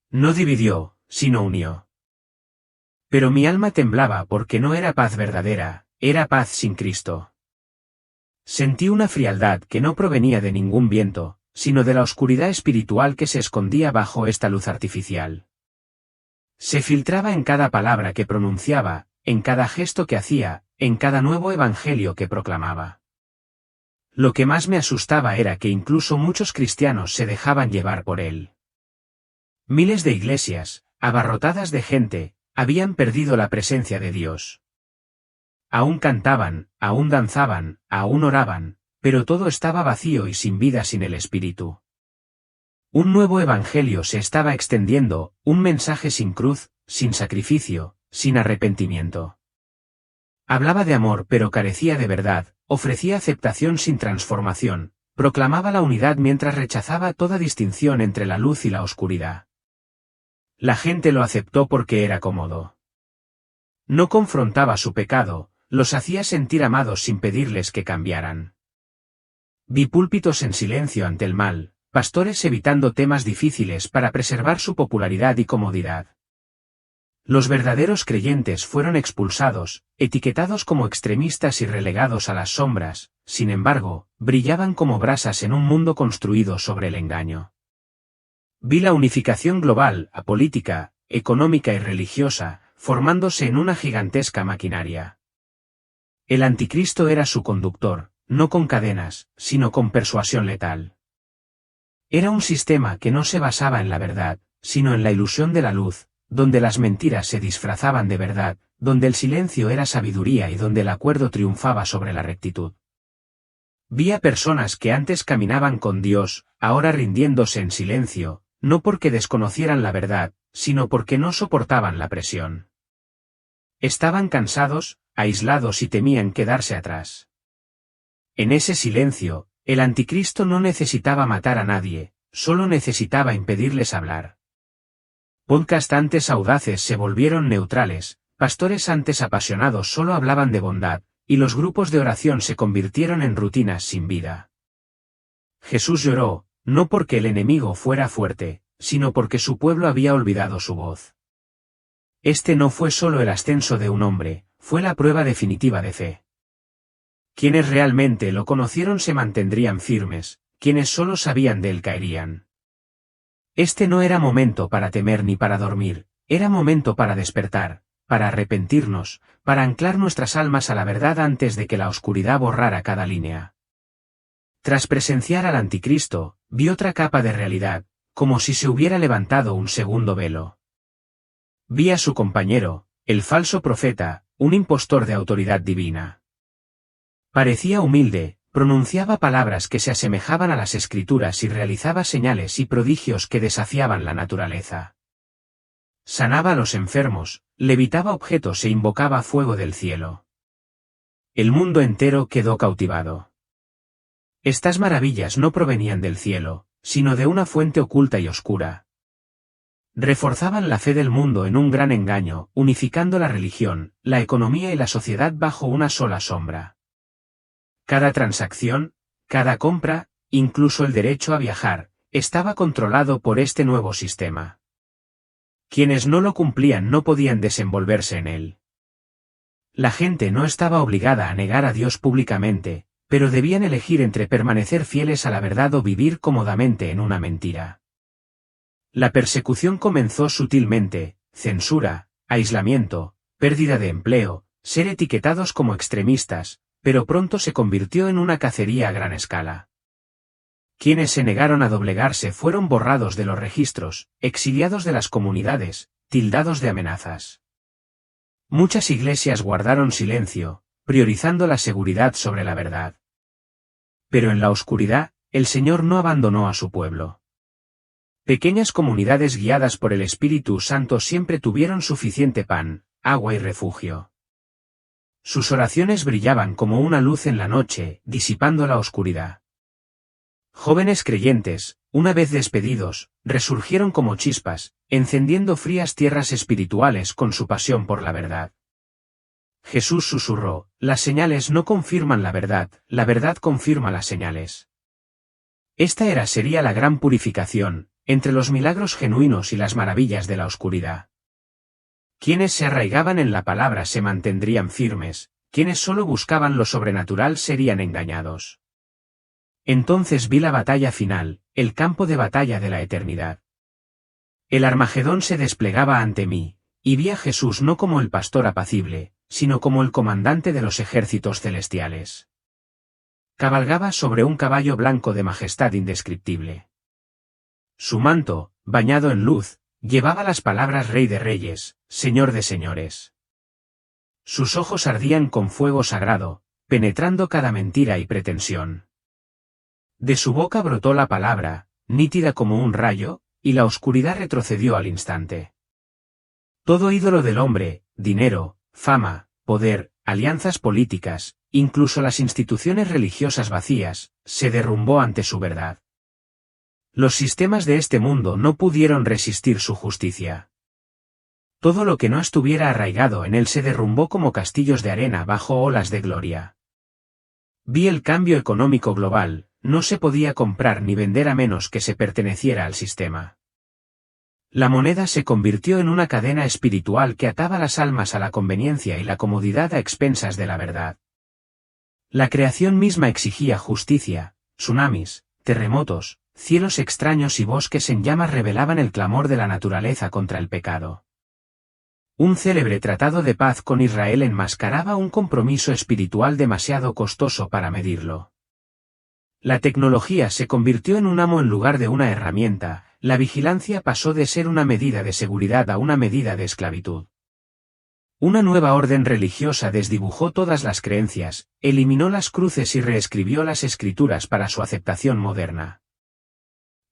No dividió, sino unió. Pero mi alma temblaba porque no era paz verdadera, era paz sin Cristo. Sentí una frialdad que no provenía de ningún viento, sino de la oscuridad espiritual que se escondía bajo esta luz artificial. Se filtraba en cada palabra que pronunciaba, en cada gesto que hacía, en cada nuevo evangelio que proclamaba. Lo que más me asustaba era que incluso muchos cristianos se dejaban llevar por él. Miles de iglesias, abarrotadas de gente, habían perdido la presencia de Dios. Aún cantaban, aún danzaban, aún oraban, pero todo estaba vacío y sin vida sin el Espíritu. Un nuevo evangelio se estaba extendiendo, un mensaje sin cruz, sin sacrificio, sin arrepentimiento. Hablaba de amor pero carecía de verdad, ofrecía aceptación sin transformación, proclamaba la unidad mientras rechazaba toda distinción entre la luz y la oscuridad. La gente lo aceptó porque era cómodo. No confrontaba su pecado, los hacía sentir amados sin pedirles que cambiaran. Vi púlpitos en silencio ante el mal, pastores evitando temas difíciles para preservar su popularidad y comodidad. Los verdaderos creyentes fueron expulsados, etiquetados como extremistas y relegados a las sombras, sin embargo, brillaban como brasas en un mundo construido sobre el engaño. Vi la unificación global, apolítica, económica y religiosa, formándose en una gigantesca maquinaria. El Anticristo era su conductor, no con cadenas, sino con persuasión letal. Era un sistema que no se basaba en la verdad, sino en la ilusión de la luz, donde las mentiras se disfrazaban de verdad, donde el silencio era sabiduría y donde el acuerdo triunfaba sobre la rectitud. Vi a personas que antes caminaban con Dios, ahora rindiéndose en silencio, no porque desconocieran la verdad, sino porque no soportaban la presión. Estaban cansados, aislados y temían quedarse atrás. En ese silencio, el anticristo no necesitaba matar a nadie, solo necesitaba impedirles hablar. Podcasts antes audaces se volvieron neutrales, pastores antes apasionados solo hablaban de bondad, y los grupos de oración se convirtieron en rutinas sin vida. Jesús lloró, no porque el enemigo fuera fuerte, sino porque su pueblo había olvidado su voz. Este no fue solo el ascenso de un hombre, fue la prueba definitiva de fe. Quienes realmente lo conocieron se mantendrían firmes, quienes solo sabían de él caerían. Este no era momento para temer ni para dormir, era momento para despertar, para arrepentirnos, para anclar nuestras almas a la verdad antes de que la oscuridad borrara cada línea. Tras presenciar al anticristo, vi otra capa de realidad, como si se hubiera levantado un segundo velo. Vi a su compañero, el falso profeta, un impostor de autoridad divina. Parecía humilde, pronunciaba palabras que se asemejaban a las escrituras y realizaba señales y prodigios que desafiaban la naturaleza. Sanaba a los enfermos, levitaba objetos e invocaba fuego del cielo. El mundo entero quedó cautivado. Estas maravillas no provenían del cielo, sino de una fuente oculta y oscura. Reforzaban la fe del mundo en un gran engaño, unificando la religión, la economía y la sociedad bajo una sola sombra. Cada transacción, cada compra, incluso el derecho a viajar, estaba controlado por este nuevo sistema. Quienes no lo cumplían no podían desenvolverse en él. La gente no estaba obligada a negar a Dios públicamente, pero debían elegir entre permanecer fieles a la verdad o vivir cómodamente en una mentira. La persecución comenzó sutilmente, censura, aislamiento, pérdida de empleo, ser etiquetados como extremistas, pero pronto se convirtió en una cacería a gran escala. Quienes se negaron a doblegarse fueron borrados de los registros, exiliados de las comunidades, tildados de amenazas. Muchas iglesias guardaron silencio, priorizando la seguridad sobre la verdad. Pero en la oscuridad, el Señor no abandonó a su pueblo. Pequeñas comunidades guiadas por el Espíritu Santo siempre tuvieron suficiente pan, agua y refugio. Sus oraciones brillaban como una luz en la noche, disipando la oscuridad. Jóvenes creyentes, una vez despedidos, resurgieron como chispas, encendiendo frías tierras espirituales con su pasión por la verdad. Jesús susurró, las señales no confirman la verdad confirma las señales. Esta sería la gran purificación, entre los milagros genuinos y las maravillas de la oscuridad. Quienes se arraigaban en la palabra se mantendrían firmes, quienes solo buscaban lo sobrenatural serían engañados. Entonces vi la batalla final, el campo de batalla de la eternidad. El Armagedón se desplegaba ante mí, y vi a Jesús no como el pastor apacible, sino como el comandante de los ejércitos celestiales. Cabalgaba sobre un caballo blanco de majestad indescriptible. Su manto, bañado en luz, llevaba las palabras Rey de Reyes, Señor de Señores. Sus ojos ardían con fuego sagrado, penetrando cada mentira y pretensión. De su boca brotó la palabra, nítida como un rayo, y la oscuridad retrocedió al instante. Todo ídolo del hombre, dinero, fama, poder, alianzas políticas, incluso las instituciones religiosas vacías, se derrumbó ante su verdad. Los sistemas de este mundo no pudieron resistir su justicia. Todo lo que no estuviera arraigado en él se derrumbó como castillos de arena bajo olas de gloria. Vi el cambio económico global, no se podía comprar ni vender a menos que se perteneciera al sistema. La moneda se convirtió en una cadena espiritual que ataba las almas a la conveniencia y la comodidad a expensas de la verdad. La creación misma exigía justicia, tsunamis, terremotos, cielos extraños y bosques en llamas revelaban el clamor de la naturaleza contra el pecado. Un célebre tratado de paz con Israel enmascaraba un compromiso espiritual demasiado costoso para medirlo. La tecnología se convirtió en un amo en lugar de una herramienta, la vigilancia pasó de ser una medida de seguridad a una medida de esclavitud. Una nueva orden religiosa desdibujó todas las creencias, eliminó las cruces y reescribió las escrituras para su aceptación moderna.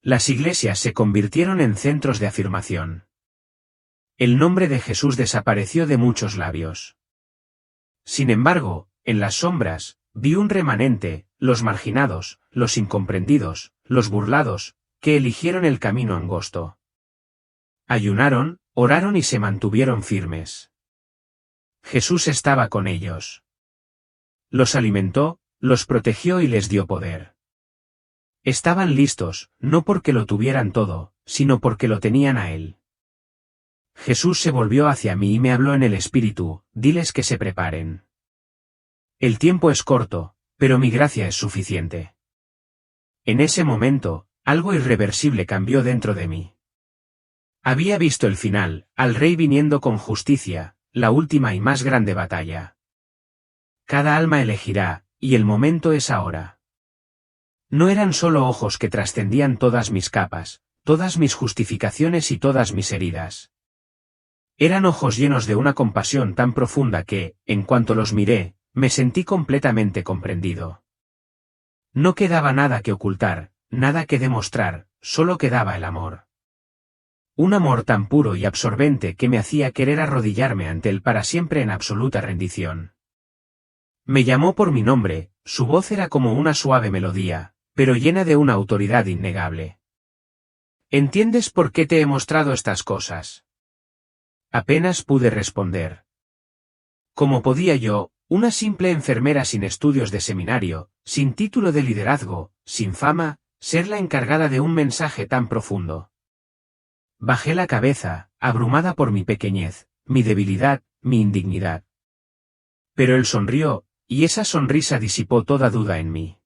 Las iglesias se convirtieron en centros de afirmación. El nombre de Jesús desapareció de muchos labios. Sin embargo, en las sombras, vi un remanente, los marginados, los incomprendidos, los burlados, que eligieron el camino angosto. Ayunaron, oraron y se mantuvieron firmes. Jesús estaba con ellos. Los alimentó, los protegió y les dio poder. Estaban listos, no porque lo tuvieran todo, sino porque lo tenían a Él. Jesús se volvió hacia mí y me habló en el espíritu, diles que se preparen. El tiempo es corto, pero mi gracia es suficiente. En ese momento, algo irreversible cambió dentro de mí. Había visto el final, al Rey viniendo con justicia, la última y más grande batalla. Cada alma elegirá, y el momento es ahora. No eran solo ojos que trascendían todas mis capas, todas mis justificaciones y todas mis heridas. Eran ojos llenos de una compasión tan profunda que, en cuanto los miré, me sentí completamente comprendido. No quedaba nada que ocultar, nada que demostrar, solo quedaba el amor. Un amor tan puro y absorbente que me hacía querer arrodillarme ante él para siempre en absoluta rendición. Me llamó por mi nombre, su voz era como una suave melodía, pero llena de una autoridad innegable. ¿Entiendes por qué te he mostrado estas cosas? Apenas pude responder. ¿Cómo podía yo, una simple enfermera sin estudios de seminario, sin título de liderazgo, sin fama, ser la encargada de un mensaje tan profundo? Bajé la cabeza, abrumada por mi pequeñez, mi debilidad, mi indignidad. Pero él sonrió, y esa sonrisa disipó toda duda en mí.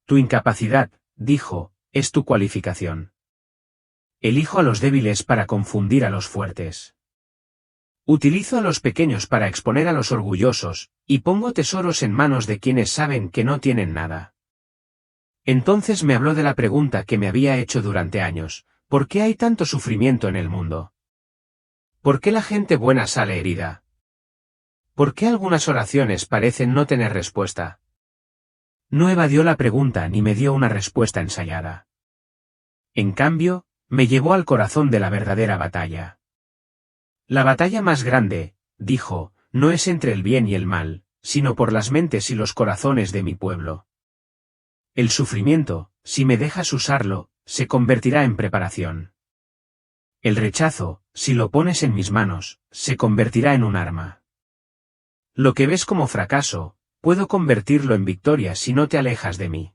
Tu incapacidad, dijo, es tu cualificación. Elijo a los débiles para confundir a los fuertes. Utilizo a los pequeños para exponer a los orgullosos, y pongo tesoros en manos de quienes saben que no tienen nada. Entonces me habló de la pregunta que me había hecho durante años. ¿Por qué hay tanto sufrimiento en el mundo? ¿Por qué la gente buena sale herida? ¿Por qué algunas oraciones parecen no tener respuesta? No evadió la pregunta ni me dio una respuesta ensayada. En cambio, me llevó al corazón de la verdadera batalla. La batalla más grande, dijo, no es entre el bien y el mal, sino por las mentes y los corazones de mi pueblo. El sufrimiento, si me dejas usarlo, se convertirá en preparación. El rechazo, si lo pones en mis manos, se convertirá en un arma. Lo que ves como fracaso, puedo convertirlo en victoria si no te alejas de mí.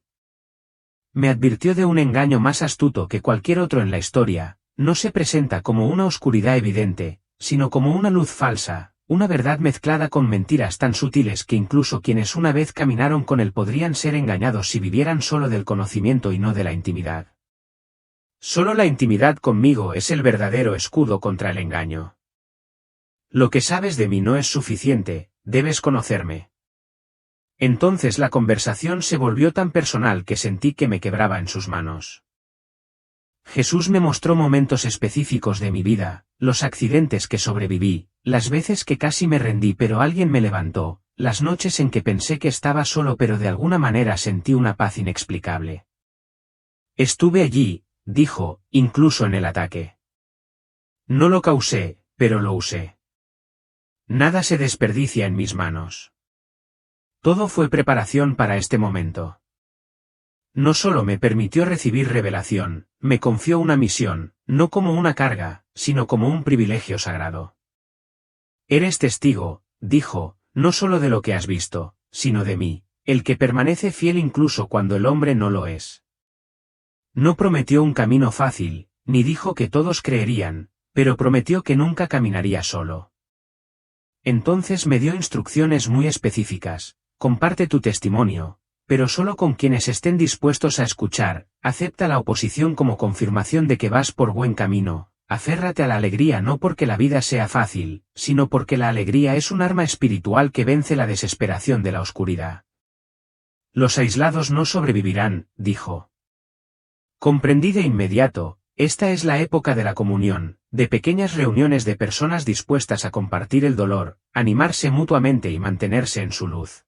Me advirtió de un engaño más astuto que cualquier otro en la historia, no se presenta como una oscuridad evidente, sino como una luz falsa, una verdad mezclada con mentiras tan sutiles que incluso quienes una vez caminaron con él podrían ser engañados si vivieran solo del conocimiento y no de la intimidad. Solo la intimidad conmigo es el verdadero escudo contra el engaño. Lo que sabes de mí no es suficiente, debes conocerme. Entonces la conversación se volvió tan personal que sentí que me quebraba en sus manos. Jesús me mostró momentos específicos de mi vida, los accidentes que sobreviví, las veces que casi me rendí pero alguien me levantó, las noches en que pensé que estaba solo pero de alguna manera sentí una paz inexplicable. Estuve allí, dijo, incluso en el ataque. No lo causé, pero lo usé. Nada se desperdicia en mis manos. Todo fue preparación para este momento. No solo me permitió recibir revelación, me confió una misión, no como una carga, sino como un privilegio sagrado. Eres testigo, dijo, no solo de lo que has visto, sino de mí, el que permanece fiel incluso cuando el hombre no lo es. No prometió un camino fácil, ni dijo que todos creerían, pero prometió que nunca caminaría solo. Entonces me dio instrucciones muy específicas, comparte tu testimonio, pero solo con quienes estén dispuestos a escuchar, acepta la oposición como confirmación de que vas por buen camino, aférrate a la alegría no porque la vida sea fácil, sino porque la alegría es un arma espiritual que vence la desesperación de la oscuridad. Los aislados no sobrevivirán, dijo. Comprendí de inmediato, esta es la época de la comunión, de pequeñas reuniones de personas dispuestas a compartir el dolor, animarse mutuamente y mantenerse en su luz.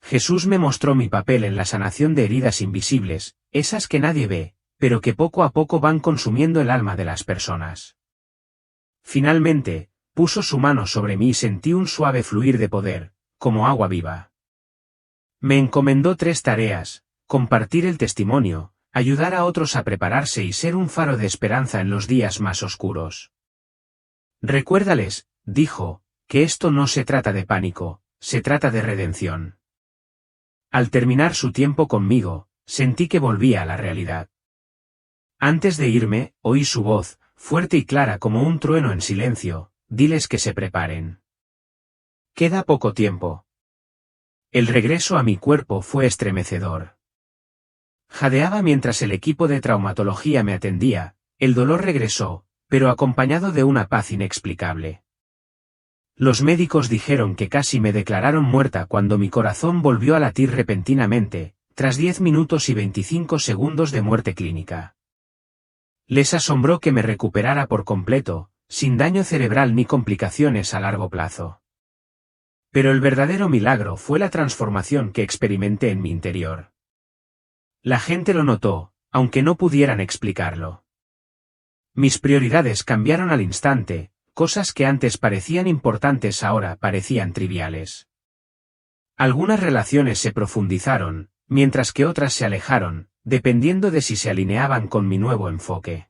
Jesús me mostró mi papel en la sanación de heridas invisibles, esas que nadie ve, pero que poco a poco van consumiendo el alma de las personas. Finalmente, puso su mano sobre mí y sentí un suave fluir de poder, como agua viva. Me encomendó 3 tareas: compartir el testimonio, ayudar a otros a prepararse y ser un faro de esperanza en los días más oscuros. Recuérdales, dijo, que esto no se trata de pánico, se trata de redención. Al terminar su tiempo conmigo, sentí que volvía a la realidad. Antes de irme, oí su voz, fuerte y clara como un trueno en silencio: diles que se preparen. Queda poco tiempo. El regreso a mi cuerpo fue estremecedor. Jadeaba mientras el equipo de traumatología me atendía, el dolor regresó, pero acompañado de una paz inexplicable. Los médicos dijeron que casi me declararon muerta cuando mi corazón volvió a latir repentinamente, tras 10 minutos y 25 segundos de muerte clínica. Les asombró que me recuperara por completo, sin daño cerebral ni complicaciones a largo plazo. Pero el verdadero milagro fue la transformación que experimenté en mi interior. La gente lo notó, aunque no pudieran explicarlo. Mis prioridades cambiaron al instante, cosas que antes parecían importantes ahora parecían triviales. Algunas relaciones se profundizaron, mientras que otras se alejaron, dependiendo de si se alineaban con mi nuevo enfoque.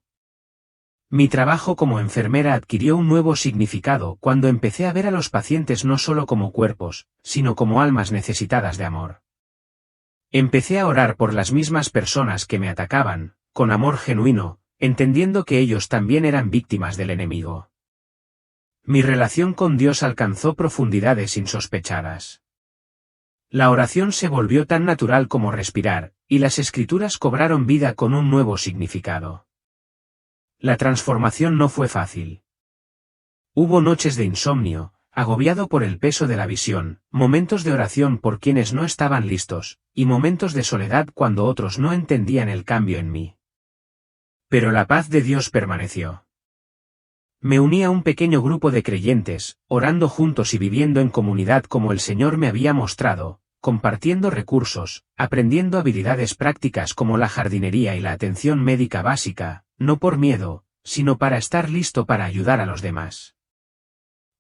Mi trabajo como enfermera adquirió un nuevo significado cuando empecé a ver a los pacientes no solo como cuerpos, sino como almas necesitadas de amor. Empecé a orar por las mismas personas que me atacaban, con amor genuino, entendiendo que ellos también eran víctimas del enemigo. Mi relación con Dios alcanzó profundidades insospechadas. La oración se volvió tan natural como respirar, y las escrituras cobraron vida con un nuevo significado. La transformación no fue fácil. Hubo noches de insomnio, agobiado por el peso de la visión, momentos de oración por quienes no estaban listos, y momentos de soledad cuando otros no entendían el cambio en mí. Pero la paz de Dios permaneció. Me uní a un pequeño grupo de creyentes, orando juntos y viviendo en comunidad como el Señor me había mostrado, compartiendo recursos, aprendiendo habilidades prácticas como la jardinería y la atención médica básica, no por miedo, sino para estar listo para ayudar a los demás.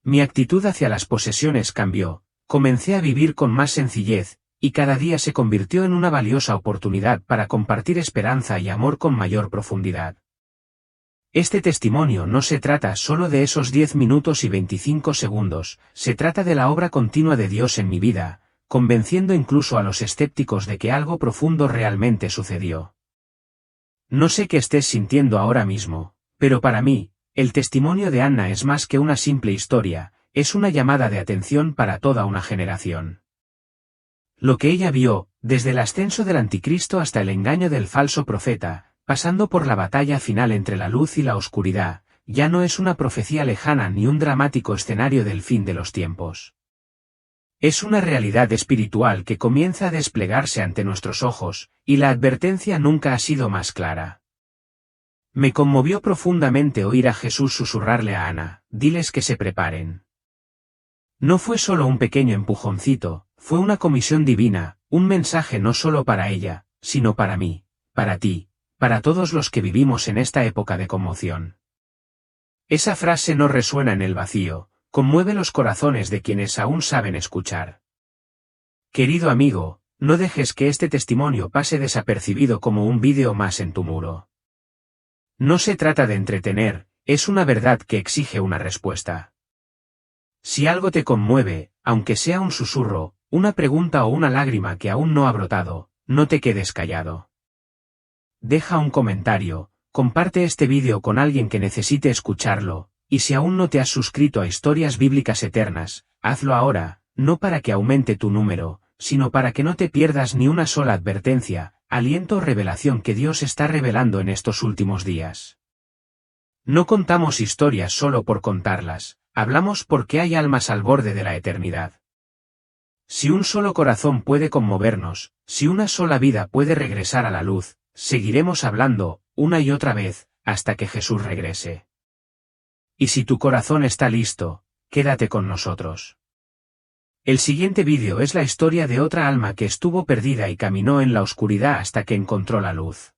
Mi actitud hacia las posesiones cambió, comencé a vivir con más sencillez, y cada día se convirtió en una valiosa oportunidad para compartir esperanza y amor con mayor profundidad. Este testimonio no se trata solo de esos 10 minutos y 25 segundos, se trata de la obra continua de Dios en mi vida, convenciendo incluso a los escépticos de que algo profundo realmente sucedió. No sé qué estés sintiendo ahora mismo, pero para mí, el testimonio de Anna es más que una simple historia, es una llamada de atención para toda una generación. Lo que ella vio, desde el ascenso del anticristo hasta el engaño del falso profeta, pasando por la batalla final entre la luz y la oscuridad, ya no es una profecía lejana ni un dramático escenario del fin de los tiempos. Es una realidad espiritual que comienza a desplegarse ante nuestros ojos, y la advertencia nunca ha sido más clara. Me conmovió profundamente oír a Jesús susurrarle a Ana: diles que se preparen. No fue solo un pequeño empujoncito, fue una comisión divina, un mensaje no solo para ella, sino para mí, para ti, para todos los que vivimos en esta época de conmoción. Esa frase no resuena en el vacío, conmueve los corazones de quienes aún saben escuchar. Querido amigo, no dejes que este testimonio pase desapercibido como un vídeo más en tu muro. No se trata de entretener, es una verdad que exige una respuesta. Si algo te conmueve, aunque sea un susurro, una pregunta o una lágrima que aún no ha brotado, no te quedes callado. Deja un comentario, comparte este vídeo con alguien que necesite escucharlo, y si aún no te has suscrito a Historias Bíblicas Eternas, hazlo ahora, no para que aumente tu número, sino para que no te pierdas ni una sola advertencia, aliento o revelación que Dios está revelando en estos últimos días. No contamos historias solo por contarlas, hablamos porque hay almas al borde de la eternidad. Si un solo corazón puede conmovernos, si una sola vida puede regresar a la luz, seguiremos hablando, una y otra vez, hasta que Jesús regrese. Y si tu corazón está listo, quédate con nosotros. El siguiente vídeo es la historia de otra alma que estuvo perdida y caminó en la oscuridad hasta que encontró la luz.